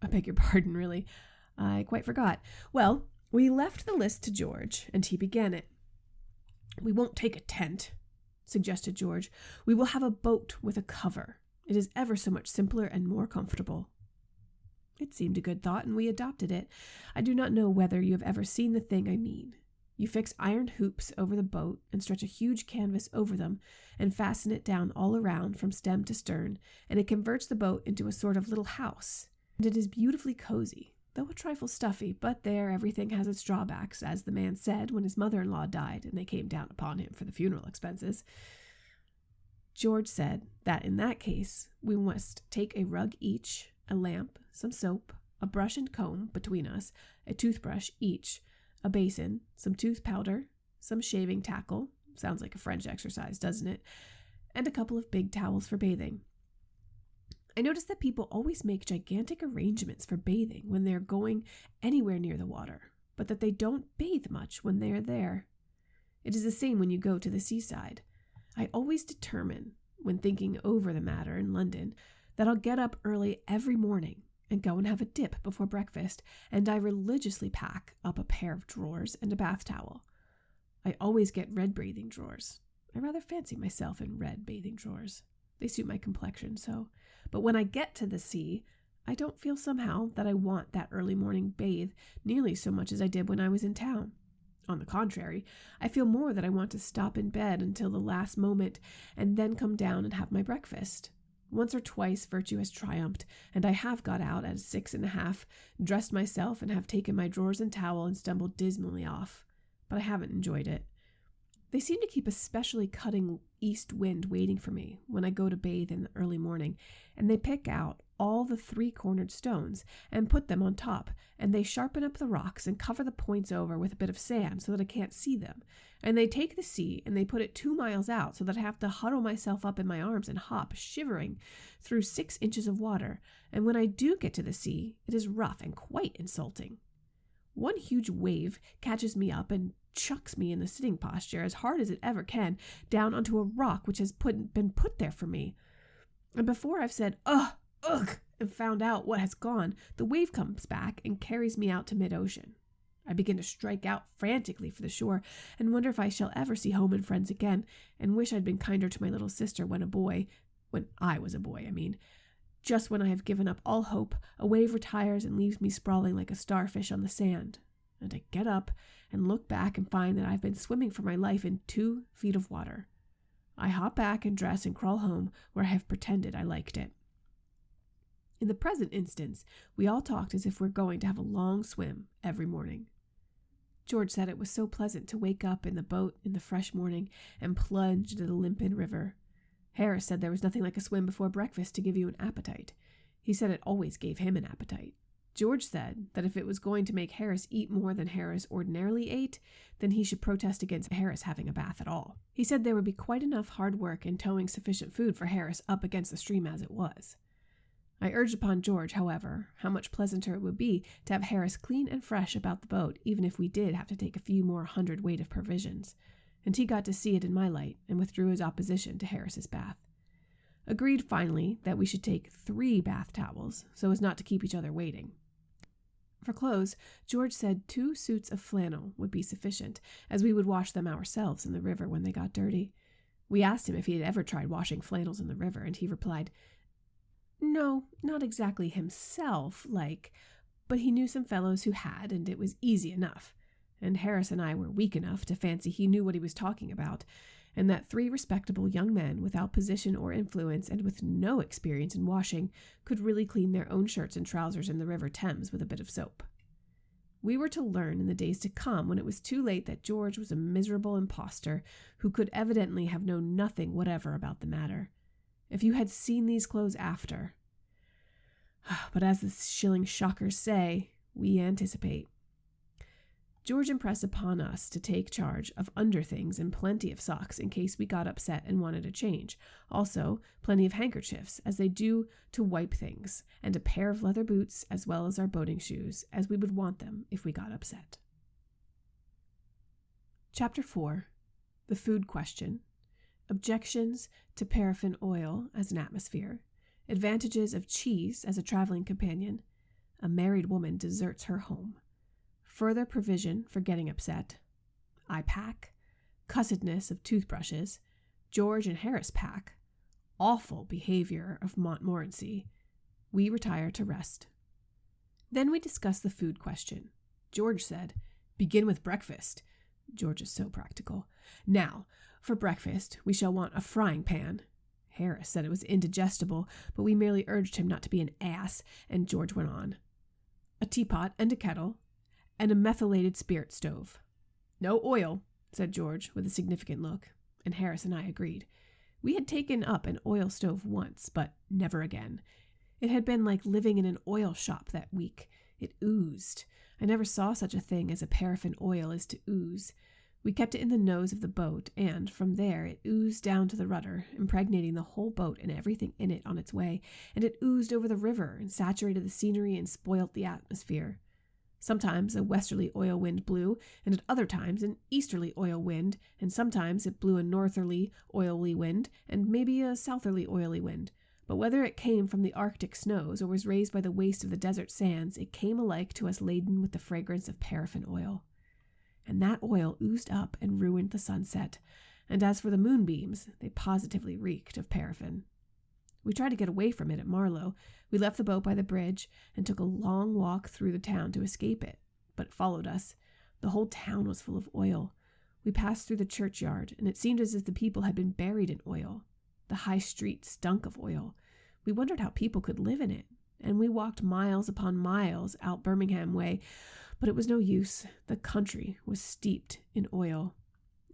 I beg your pardon, really. I quite forgot. Well, we left the list to George, and he began it. "We won't take a tent," suggested George. "We will have a boat with a cover. It is ever so much simpler and more comfortable." It seemed a good thought, and we adopted it. I do not know whether you have ever seen the thing I mean. You fix iron hoops over the boat and stretch a huge canvas over them and fasten it down all around from stem to stern, and it converts the boat into a sort of little house. And it is beautifully cozy, though a trifle stuffy, but there everything has its drawbacks, as the man said when his mother-in-law died and they came down upon him for the funeral expenses. George said that in that case we must take a rug each, a lamp, some soap, a brush and comb between us, a toothbrush each, a basin, some tooth powder, some shaving tackle, sounds like a French exercise, doesn't it? And a couple of big towels for bathing. I noticed that people always make gigantic arrangements for bathing when they're going anywhere near the water, but that they don't bathe much when they are there. It is the same when you go to the seaside. I always determine, when thinking over the matter in London, that I'll get up early every morning and go and have a dip before breakfast, and I religiously pack up a pair of drawers and a bath towel. I always get red bathing drawers. I rather fancy myself in red bathing drawers. They suit my complexion so. But when I get to the sea, I don't feel somehow that I want that early morning bathe nearly so much as I did when I was in town. On the contrary, I feel more that I want to stop in bed until the last moment and then come down and have my breakfast. Once or twice virtue has triumphed, and I have got out at 6:30, dressed myself, and have taken my drawers and towel and stumbled dismally off. But I haven't enjoyed it. They seem to keep a specially cutting east wind waiting for me when I go to bathe in the early morning, and they pick out all the three-cornered stones and put them on top, and they sharpen up the rocks and cover the points over with a bit of sand so that I can't see them. And they take the sea and they put it 2 miles out so that I have to huddle myself up in my arms and hop, shivering, through 6 inches of water. And when I do get to the sea, it is rough and quite insulting. One huge wave catches me up and chucks me in the sitting posture as hard as it ever can down onto a rock which has been put there for me. And before I've said, ugh, and found out what has gone, the wave comes back and carries me out to mid-ocean. I begin to strike out frantically for the shore and wonder if I shall ever see home and friends again, and wish I'd been kinder to my little sister when I was a boy, I mean. Just when I have given up all hope, a wave retires and leaves me sprawling like a starfish on the sand. And I get up and look back and find that I've been swimming for my life in 2 feet of water. I hop back and dress and crawl home, where I have pretended I liked it. In the present instance, we all talked as if we're going to have a long swim every morning. George said it was so pleasant to wake up in the boat in the fresh morning and plunge into the limpid river. Harris said there was nothing like a swim before breakfast to give you an appetite. He said it always gave him an appetite. George said that if it was going to make Harris eat more than Harris ordinarily ate, then he should protest against Harris having a bath at all. He said there would be quite enough hard work in towing sufficient food for Harris up against the stream as it was. I urged upon George, however, how much pleasanter it would be to have Harris clean and fresh about the boat, even if we did have to take a few more hundredweight of provisions. And he got to see it in my light and withdrew his opposition to Harris's bath. Agreed finally that we should take 3 bath towels so as not to keep each other waiting. For clothes, George said 2 suits of flannel would be sufficient, as we would wash them ourselves in the river when they got dirty. We asked him if he had ever tried washing flannels in the river, and he replied, no, not exactly himself, but he knew some fellows who had, and it was easy enough. And Harris and I were weak enough to fancy he knew what he was talking about, and that 3 respectable young men without position or influence and with no experience in washing could really clean their own shirts and trousers in the River Thames with a bit of soap. We were to learn in the days to come, when it was too late, that George was a miserable impostor who could evidently have known nothing whatever about the matter. If you had seen these clothes after. But as the shilling shockers say, we anticipate. George impressed upon us to take charge of underthings and plenty of socks in case we got upset and wanted a change. Also, plenty of handkerchiefs, as they do to wipe things, and a pair of leather boots, as well as our boating shoes, as we would want them if we got upset. Chapter 4. The Food Question. Objections to paraffin oil as an atmosphere. Advantages of cheese as a traveling companion. A married woman deserts her home. Further provision for getting upset. I pack. Cussedness of toothbrushes. George and Harris pack. Awful behavior of Montmorency. We retire to rest. Then we discuss the food question. George said, "Begin with breakfast." George is so practical. "Now, for breakfast, we shall want a frying pan." Harris said it was indigestible, but we merely urged him not to be an ass, and George went on. "A teapot and a kettle, and a methylated spirit stove." "No oil," said George with a significant look, and Harris and I agreed. We had taken up an oil stove once, but never again. It had been like living in an oil shop that week. It oozed. I never saw such a thing as a paraffin oil is to ooze. We kept it in the nose of the boat, and from there it oozed down to the rudder, impregnating the whole boat and everything in it on its way, and it oozed over the river and saturated the scenery and spoilt the atmosphere. Sometimes a westerly oil wind blew, and at other times an easterly oil wind, and sometimes it blew a northerly oily wind, and maybe a southerly oily wind. But whether it came from the Arctic snows or was raised by the waste of the desert sands, it came alike to us laden with the fragrance of paraffin oil. And that oil oozed up and ruined the sunset, and as for the moonbeams, they positively reeked of paraffin. We tried to get away from it at Marlow. We left the boat by the bridge and took a long walk through the town to escape it, but it followed us. The whole town was full of oil. We passed through the churchyard, and it seemed as if the people had been buried in oil. The high street stunk of oil. We wondered how people could live in it, and we walked miles upon miles out Birmingham way, but it was no use. The country was steeped in oil.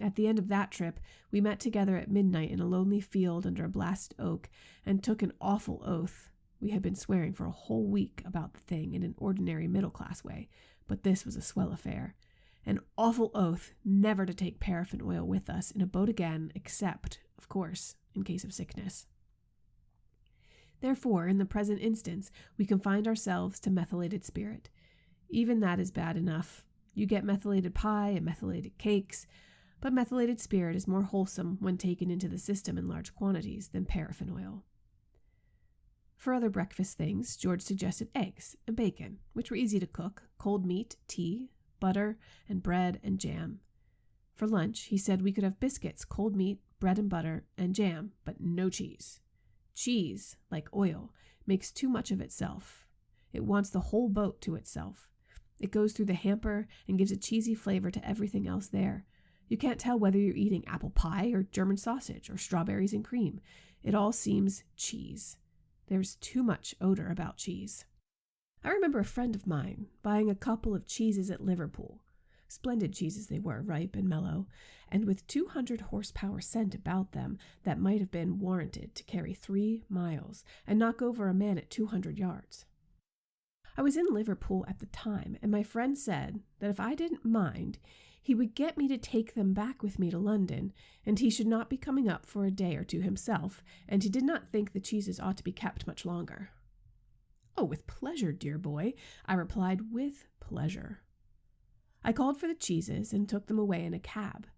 At the end of that trip, we met together at midnight in a lonely field under a blasted oak and took an awful oath. We had been swearing for a whole week about the thing in an ordinary middle-class way, but this was a swell affair. An awful oath never to take paraffin oil with us in a boat again, except, of course, in case of sickness. Therefore, in the present instance, we confined ourselves to methylated spirit. Even that is bad enough. You get methylated pie and methylated cakes, but methylated spirit is more wholesome when taken into the system in large quantities than paraffin oil. For other breakfast things, George suggested eggs and bacon, which were easy to cook, cold meat, tea, butter, and bread and jam. For lunch, he said we could have biscuits, cold meat, bread and butter, and jam, but no cheese. Cheese, like oil, makes too much of itself. It wants the whole boat to itself. It goes through the hamper and gives a cheesy flavor to everything else there. You can't tell whether you're eating apple pie or German sausage or strawberries and cream. It all seems cheese. There's too much odor about cheese. I remember a friend of mine buying a couple of cheeses at Liverpool. Splendid cheeses they were, ripe and mellow, and with 200 horsepower scent about them that might have been warranted to carry 3 miles and knock over a man at 200 yards. I was in Liverpool at the time, and my friend said that if I didn't mind, he would get me to take them back with me to London, and he should not be coming up for a day or two himself, and he did not think the cheeses ought to be kept much longer. "Oh, with pleasure, dear boy," I replied, "with pleasure." I called for the cheeses and took them away in a cab.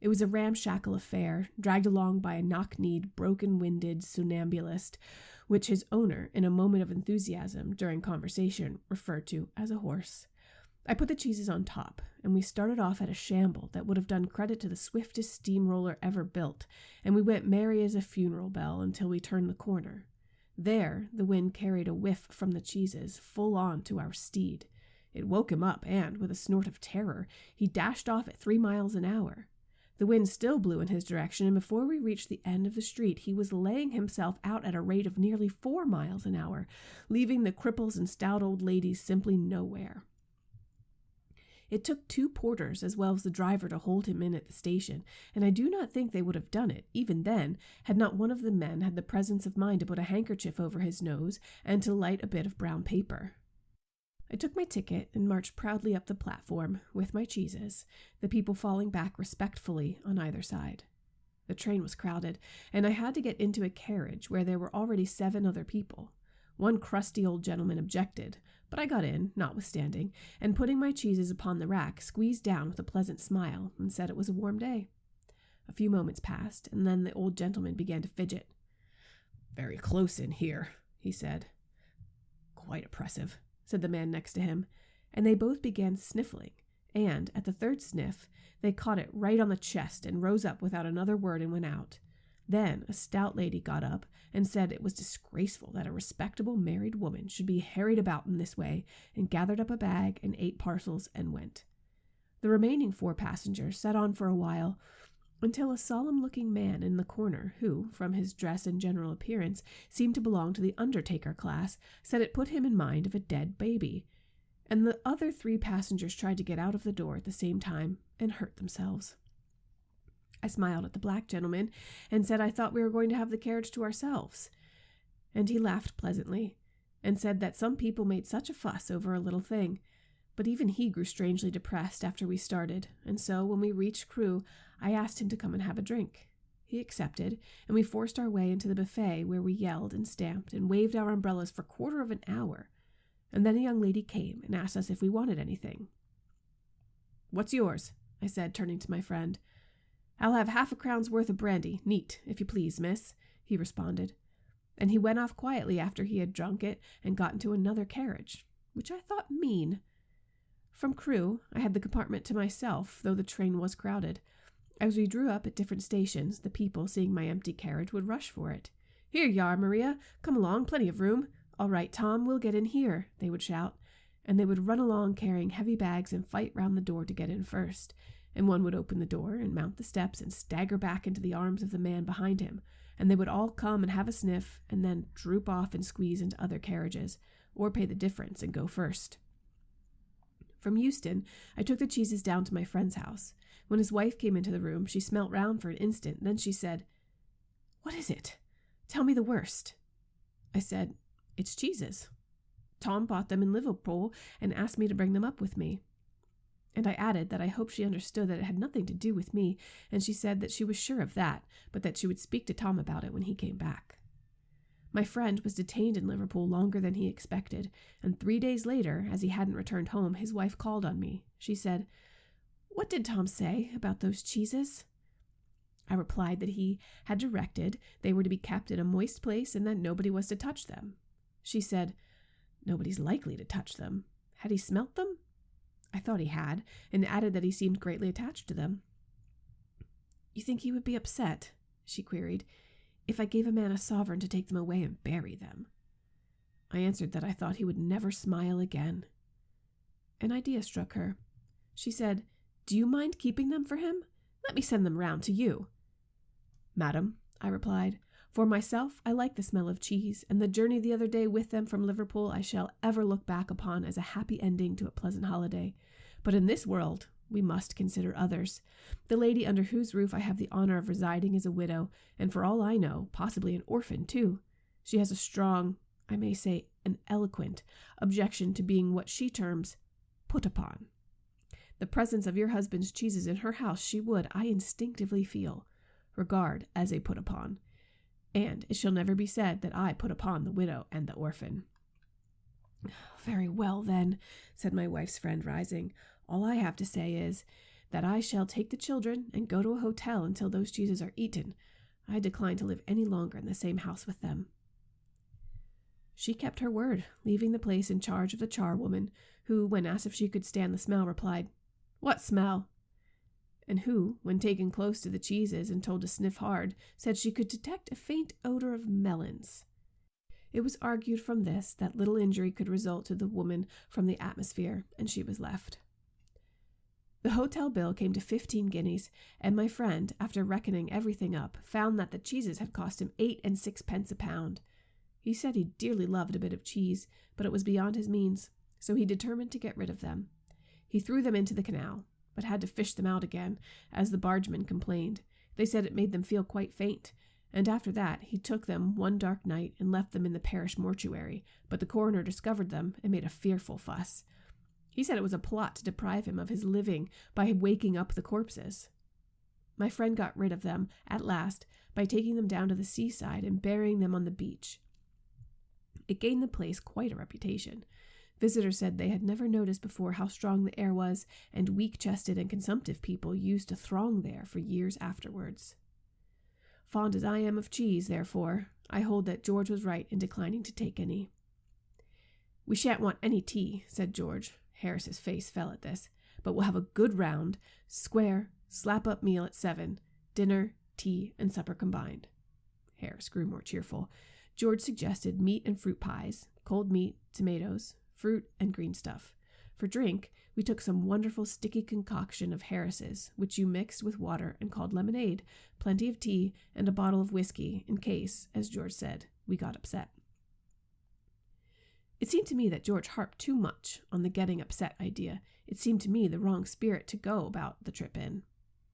It was a ramshackle affair, dragged along by a knock-kneed, broken-winded somnambulist, which his owner, in a moment of enthusiasm during conversation, referred to as a horse. I put the cheeses on top, and we started off at a shamble that would have done credit to the swiftest steamroller ever built, and we went merry as a funeral bell until we turned the corner. There, the wind carried a whiff from the cheeses full on to our steed. It woke him up, and, with a snort of terror, he dashed off at 3 miles an hour. The wind still blew in his direction, and before we reached the end of the street, he was laying himself out at a rate of nearly 4 miles an hour, leaving the cripples and stout old ladies simply nowhere. It took 2 porters as well as the driver to hold him in at the station, and I do not think they would have done it, even then, had not one of the men had the presence of mind to put a handkerchief over his nose and to light a bit of brown paper. I took my ticket and marched proudly up the platform with my cheeses, the people falling back respectfully on either side. The train was crowded, and I had to get into a carriage where there were already 7 other people. One crusty old gentleman objected, but I got in, notwithstanding, and putting my cheeses upon the rack, squeezed down with a pleasant smile and said it was a warm day. A few moments passed, and then the old gentleman began to fidget. "Very close in here," he said. "Quite oppressive," said the man next to him, and they both began sniffling, and, at the 3rd sniff, they caught it right on the chest and rose up without another word and went out. Then a stout lady got up and said it was disgraceful that a respectable married woman should be harried about in this way, and gathered up a bag and 8 parcels and went. The remaining 4 passengers sat on for a while, until a solemn-looking man in the corner, who, from his dress and general appearance, seemed to belong to the undertaker class, said it put him in mind of a dead baby, and the other 3 passengers tried to get out of the door at the same time and hurt themselves. I smiled at the black gentleman and said I thought we were going to have the carriage to ourselves, and he laughed pleasantly. and said that some people made such a fuss over a little thing. But even he grew strangely depressed after we started, and so when we reached Crewe, I asked him to come and have a drink. He accepted, and we forced our way into the buffet where we yelled and stamped and waved our umbrellas for 1/4 of an hour. And then a young lady came and asked us if we wanted anything. "What's yours?" I said, turning to my friend. "I'll have 1/2 a crown's worth of brandy, neat, if you please, miss," he responded. And he went off quietly after he had drunk it and got into another carriage, which I thought mean. From Crewe, I had the compartment to myself, though the train was crowded. As we drew up at different stations, the people, seeing my empty carriage, would rush for it. "Here you are, Maria. Come along, plenty of room. All right, Tom, we'll get in here," they would shout. And they would run along carrying heavy bags and fight round the door to get in first. And one would open the door and mount the steps and stagger back into the arms of the man behind him. And they would all come and have a sniff and then droop off and squeeze into other carriages, or pay the difference and go first. From Euston, I took the cheeses down to my friend's house. When his wife came into the room, she smelt round for an instant, then she said, "What is it? Tell me the worst." I said, "It's cheeses. Tom bought them in Liverpool and asked me to bring them up with me." And I added that I hoped she understood that it had nothing to do with me, and she said that she was sure of that, but that she would speak to Tom about it when he came back. My friend was detained in Liverpool longer than he expected, and 3 days later, as he hadn't returned home, his wife called on me. She said, "What did Tom say about those cheeses?" I replied that he had directed they were to be kept in a moist place and that nobody was to touch them. She said, "Nobody's likely to touch them. Had he smelt them?" I thought he had, and added that he seemed greatly attached to them. "You think he would be upset," she queried, "if I gave a man a sovereign to take them away and bury them?" I answered that I thought he would never smile again. An idea struck her. She said, "Do you mind keeping them for him? Let me send them round to you." "Madam," I replied, "for myself I like the smell of cheese, and the journey the other day with them from Liverpool I shall ever look back upon as a happy ending to a pleasant holiday. But in this world we must consider others. The lady under whose roof I have the honor of residing is a widow, and for all I know, possibly an orphan too. She has a strong, I may say an eloquent, objection to being what she terms put upon. The presence of your husband's cheeses in her house she would, I instinctively feel, regard as a put upon. And it shall never be said that I put upon the widow and the orphan." "Very well, then," said my wife's friend, rising. "All I have to say is that I shall take the children and go to a hotel until those cheeses are eaten. I decline to live any longer in the same house with them." She kept her word, leaving the place in charge of the charwoman, who, when asked if she could stand the smell, replied, "What smell?" And who, when taken close to the cheeses and told to sniff hard, said she could detect a faint odor of melons. It was argued from this that little injury could result to the woman from the atmosphere, and she was left. The hotel bill came to 15 guineas, and my friend, after reckoning everything up, found that the cheeses had cost him 8 and 6 pence a pound. He said he dearly loved a bit of cheese, but it was beyond his means, so he determined to get rid of them. He threw them into the canal, but had to fish them out again, as the bargemen complained. They said it made them feel quite faint, and after that he took them one dark night and left them in the parish mortuary, but the coroner discovered them and made a fearful fuss. He said it was a plot to deprive him of his living by waking up the corpses. My friend got rid of them, at last, by taking them down to the seaside and burying them on the beach. It gained the place quite a reputation. Visitors said they had never noticed before how strong the air was, and weak-chested and consumptive people used to throng there for years afterwards. Fond as I am of cheese, therefore, I hold that George was right in declining to take any. "We shan't want any tea," said George. Harris's face fell at this. "But we'll have a good round, square, slap-up meal at 7, dinner, tea, and supper combined." Harris grew more cheerful. George suggested meat and fruit pies, cold meat, tomatoes, fruit, and green stuff. For drink, we took some wonderful sticky concoction of Harris's, which you mixed with water and called lemonade, plenty of tea, and a bottle of whiskey, in case, as George said, we got upset. It seemed to me that George harped too much on the getting upset idea. It seemed to me the wrong spirit to go about the trip in.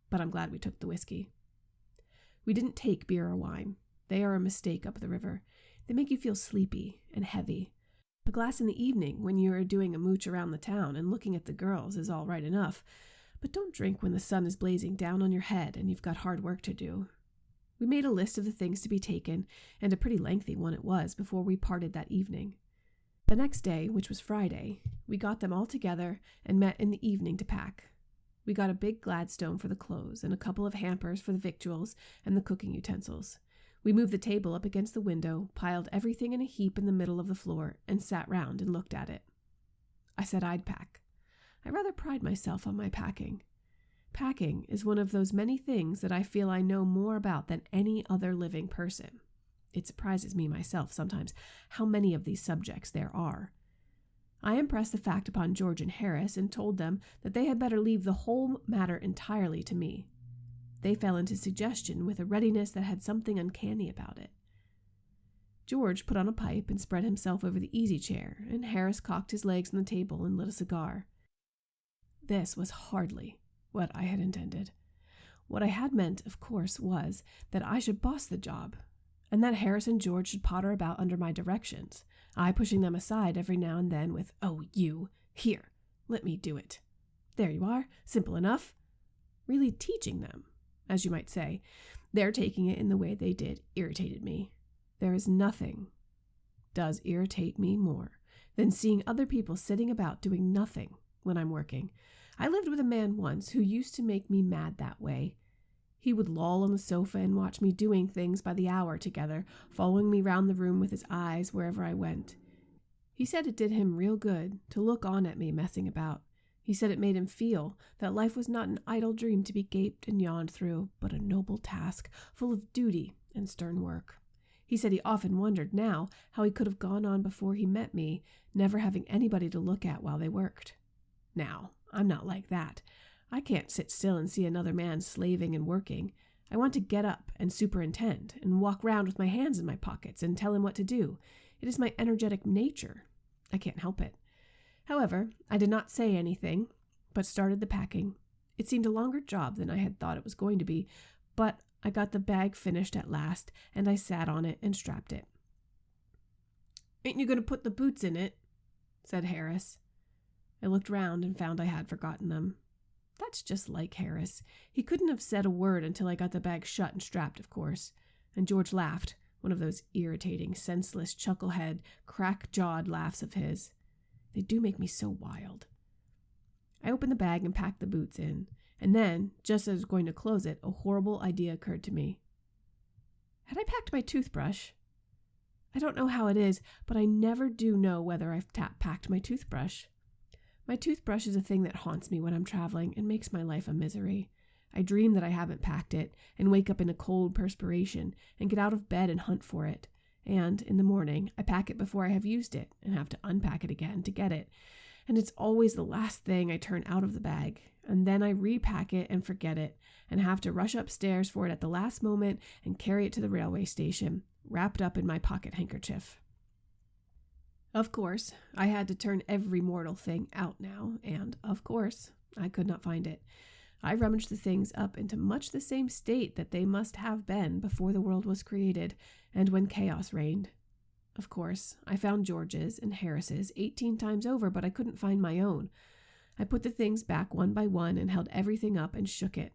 But I'm glad we took the whiskey. We didn't take beer or wine. They are a mistake up the river. They make you feel sleepy and heavy. A glass in the evening when you are doing a mooch around the town and looking at the girls is all right enough, but don't drink when the sun is blazing down on your head and you've got hard work to do. We made a list of the things to be taken, and a pretty lengthy one it was before we parted that evening. The next day, which was Friday, we got them all together and met in the evening to pack. We got a big Gladstone for the clothes and a couple of hampers for the victuals and the cooking utensils. We moved the table up against the window, piled everything in a heap in the middle of the floor, and sat round and looked at it. I said I'd pack. I rather pride myself on my packing. Packing is one of those many things that I feel I know more about than any other living person. It surprises me myself sometimes how many of these subjects there are. I impressed the fact upon George and Harris and told them that they had better leave the whole matter entirely to me. They fell into suggestion with a readiness that had something uncanny about it. George put on a pipe and spread himself over the easy chair, and Harris cocked his legs on the table and lit a cigar. This was hardly what I had intended. What I had meant, of course, was that I should boss the job, and that Harris and George should potter about under my directions, I pushing them aside every now and then with, "Oh, you, here, let me do it. There you are, simple enough." Really teaching them, as you might say. Their taking it in the way they did irritated me. There is nothing does irritate me more than seeing other people sitting about doing nothing when I'm working. I lived with a man once who used to make me mad that way. He would loll on the sofa and watch me doing things by the hour together, following me round the room with his eyes wherever I went. He said it did him real good to look on at me messing about. He said it made him feel that life was not an idle dream to be gaped and yawned through, but a noble task, full of duty and stern work. He said he often wondered now how he could have gone on before he met me, never having anybody to look at while they worked. Now, I'm not like that. I can't sit still and see another man slaving and working. I want to get up and superintend, and walk round with my hands in my pockets and tell him what to do. It is my energetic nature. I can't help it. However, I did not say anything, but started the packing. It seemed a longer job than I had thought it was going to be, but I got the bag finished at last, and I sat on it and strapped it. "Ain't you going to put the boots in it?" said Harris. I looked round and found I had forgotten them. That's just like Harris. He couldn't have said a word until I got the bag shut and strapped, of course. And George laughed, one of those irritating, senseless, chucklehead, crack-jawed laughs of his. They do make me so wild. I opened the bag and packed the boots in, and then, just as I was going to close it, a horrible idea occurred to me. Had I packed my toothbrush? I don't know how it is, but I never do know whether I've packed my toothbrush. My toothbrush is a thing that haunts me when I'm traveling and makes my life a misery. I dream that I haven't packed it, and wake up in a cold perspiration, and get out of bed and hunt for it. And, in the morning, I pack it before I have used it, and have to unpack it again to get it. And it's always the last thing I turn out of the bag, and then I repack it and forget it, and have to rush upstairs for it at the last moment and carry it to the railway station, wrapped up in my pocket handkerchief. Of course, I had to turn every mortal thing out now, and, of course, I could not find it. I rummaged the things up into much the same state that they must have been before the world was created, and when chaos reigned. Of course, I found George's and Harris's 18 times over, but I couldn't find my own. I put the things back one by one and held everything up and shook it.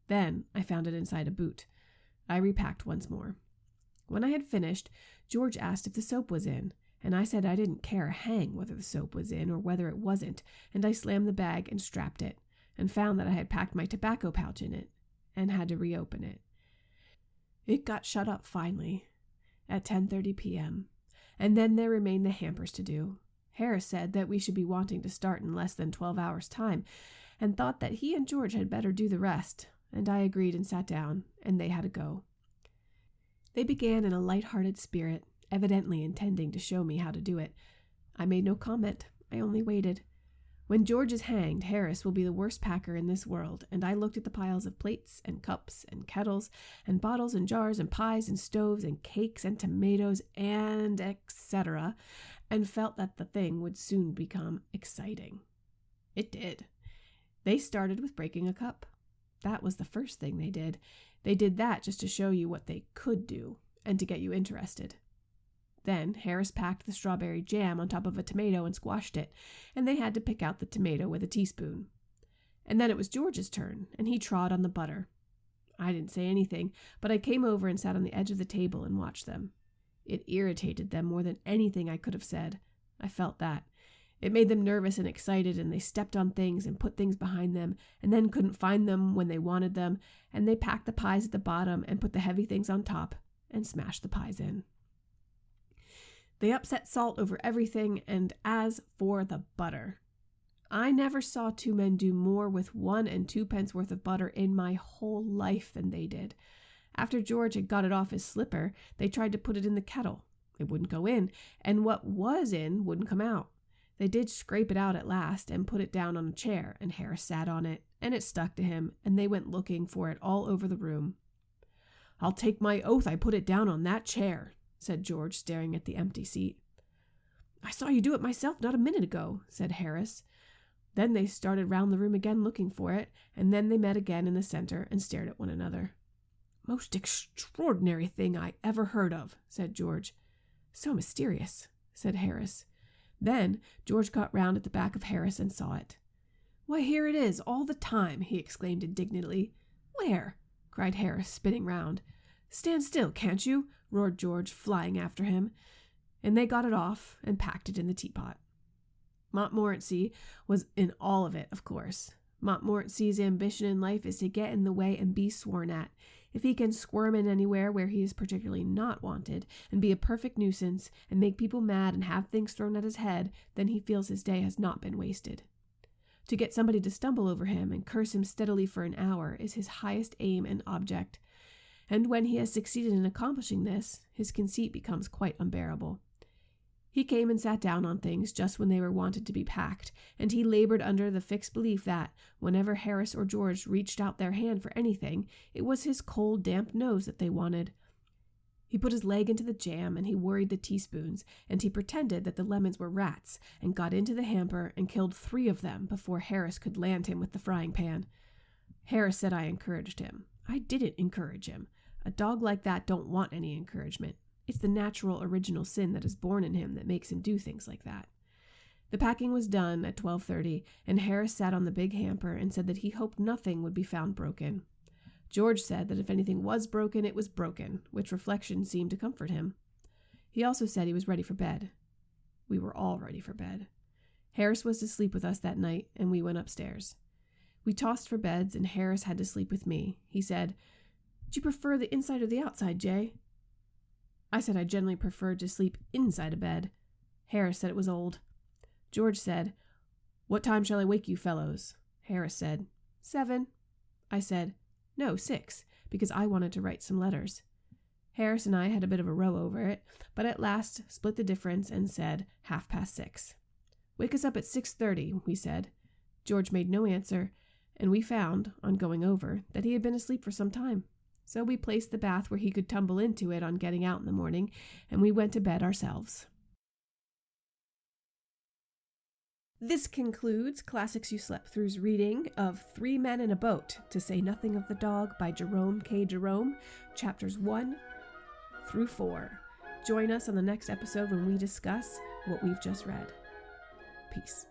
Then I found it inside a boot. I repacked once more. When I had finished, George asked if the soap was in, and I said I didn't care a hang whether the soap was in or whether it wasn't, and I slammed the bag and strapped it, and found that I had packed my tobacco pouch in it, and had to reopen it. It got shut up finally, at 10:30 p.m., and then there remained the hampers to do. Harris said that we should be wanting to start in less than 12 hours' time, and thought that he and George had better do the rest, and I agreed and sat down, and they had to go. They began in a light-hearted spirit, evidently intending to show me how to do it. I made no comment. I only waited. When George is hanged, Harris will be the worst packer in this world, and I looked at the piles of plates and cups and kettles and bottles and jars and pies and stoves and cakes and tomatoes and etc., and felt that the thing would soon become exciting. It did. They started with breaking a cup. That was the first thing they did. They did that just to show you what they could do and to get you interested. Then Harris packed the strawberry jam on top of a tomato and squashed it, and they had to pick out the tomato with a teaspoon. And then it was George's turn, and he trod on the butter. I didn't say anything, but I came over and sat on the edge of the table and watched them. It irritated them more than anything I could have said. I felt that. It made them nervous and excited, and they stepped on things and put things behind them, and then couldn't find them when they wanted them, and they packed the pies at the bottom and put the heavy things on top and smashed the pies in. They upset salt over everything, and as for the butter, I never saw two men do more with 1 and 2 pence worth of butter in my whole life than they did. After George had got it off his slipper, they tried to put it in the kettle. It wouldn't go in, and what was in wouldn't come out. They did scrape it out at last and put it down on a chair, and Harris sat on it, and it stuck to him, and they went looking for it all over the room. "I'll take my oath I put it down on that chair," said George, staring at the empty seat. "I saw you do it myself not a minute ago," said Harris. Then they started round the room again looking for it, and then they met again in the center and stared at one another. "Most extraordinary thing I ever heard of," said George. "So mysterious," said Harris. Then George got round at the back of Harris and saw it. "Why, here it is, all the time," he exclaimed indignantly. "Where?" cried Harris, spinning round. "Stand still, can't you?" roared George, flying after him. And they got it off and packed it in the teapot. Montmorency was in all of it, of course. Montmorency's ambition in life is to get in the way and be sworn at. If he can squirm in anywhere where he is particularly not wanted, and be a perfect nuisance, and make people mad and have things thrown at his head, then he feels his day has not been wasted. To get somebody to stumble over him and curse him steadily for an hour is his highest aim and object. And when he has succeeded in accomplishing this, his conceit becomes quite unbearable. He came and sat down on things just when they were wanted to be packed, and he labored under the fixed belief that, whenever Harris or George reached out their hand for anything, it was his cold, damp nose that they wanted. He put his leg into the jam, and he worried the teaspoons, and he pretended that the lemons were rats, and got into the hamper and killed 3 of them before Harris could land him with the frying pan. Harris said I encouraged him. I didn't encourage him. A dog like that don't want any encouragement. It's the natural original sin that is born in him that makes him do things like that. The packing was done at 12:30, and Harris sat on the big hamper and said that he hoped nothing would be found broken. George said that if anything was broken, it was broken, which reflection seemed to comfort him. He also said he was ready for bed. We were all ready for bed. Harris was to sleep with us that night, and we went upstairs. We tossed for beds, and Harris had to sleep with me. He said, "Do you prefer the inside or the outside, Jay?" I said I generally preferred to sleep inside a bed. Harris said it was old. George said, "What time shall I wake you fellows?" Harris said, 7. I said, "No, 6, because I wanted to write some letters." Harris and I had a bit of a row over it, but at last split the difference and said 6:30. "Wake us up at 6:30, we said. George made no answer, and we found, on going over, that he had been asleep for some time. So we placed the bath where he could tumble into it on getting out in the morning, and we went to bed ourselves. This concludes Classics You Slept Through's reading of 3 Men in a Boat, to say nothing of the Dog by Jerome K. Jerome, chapters 1 through 4. Join us on the next episode when we discuss what we've just read. Peace.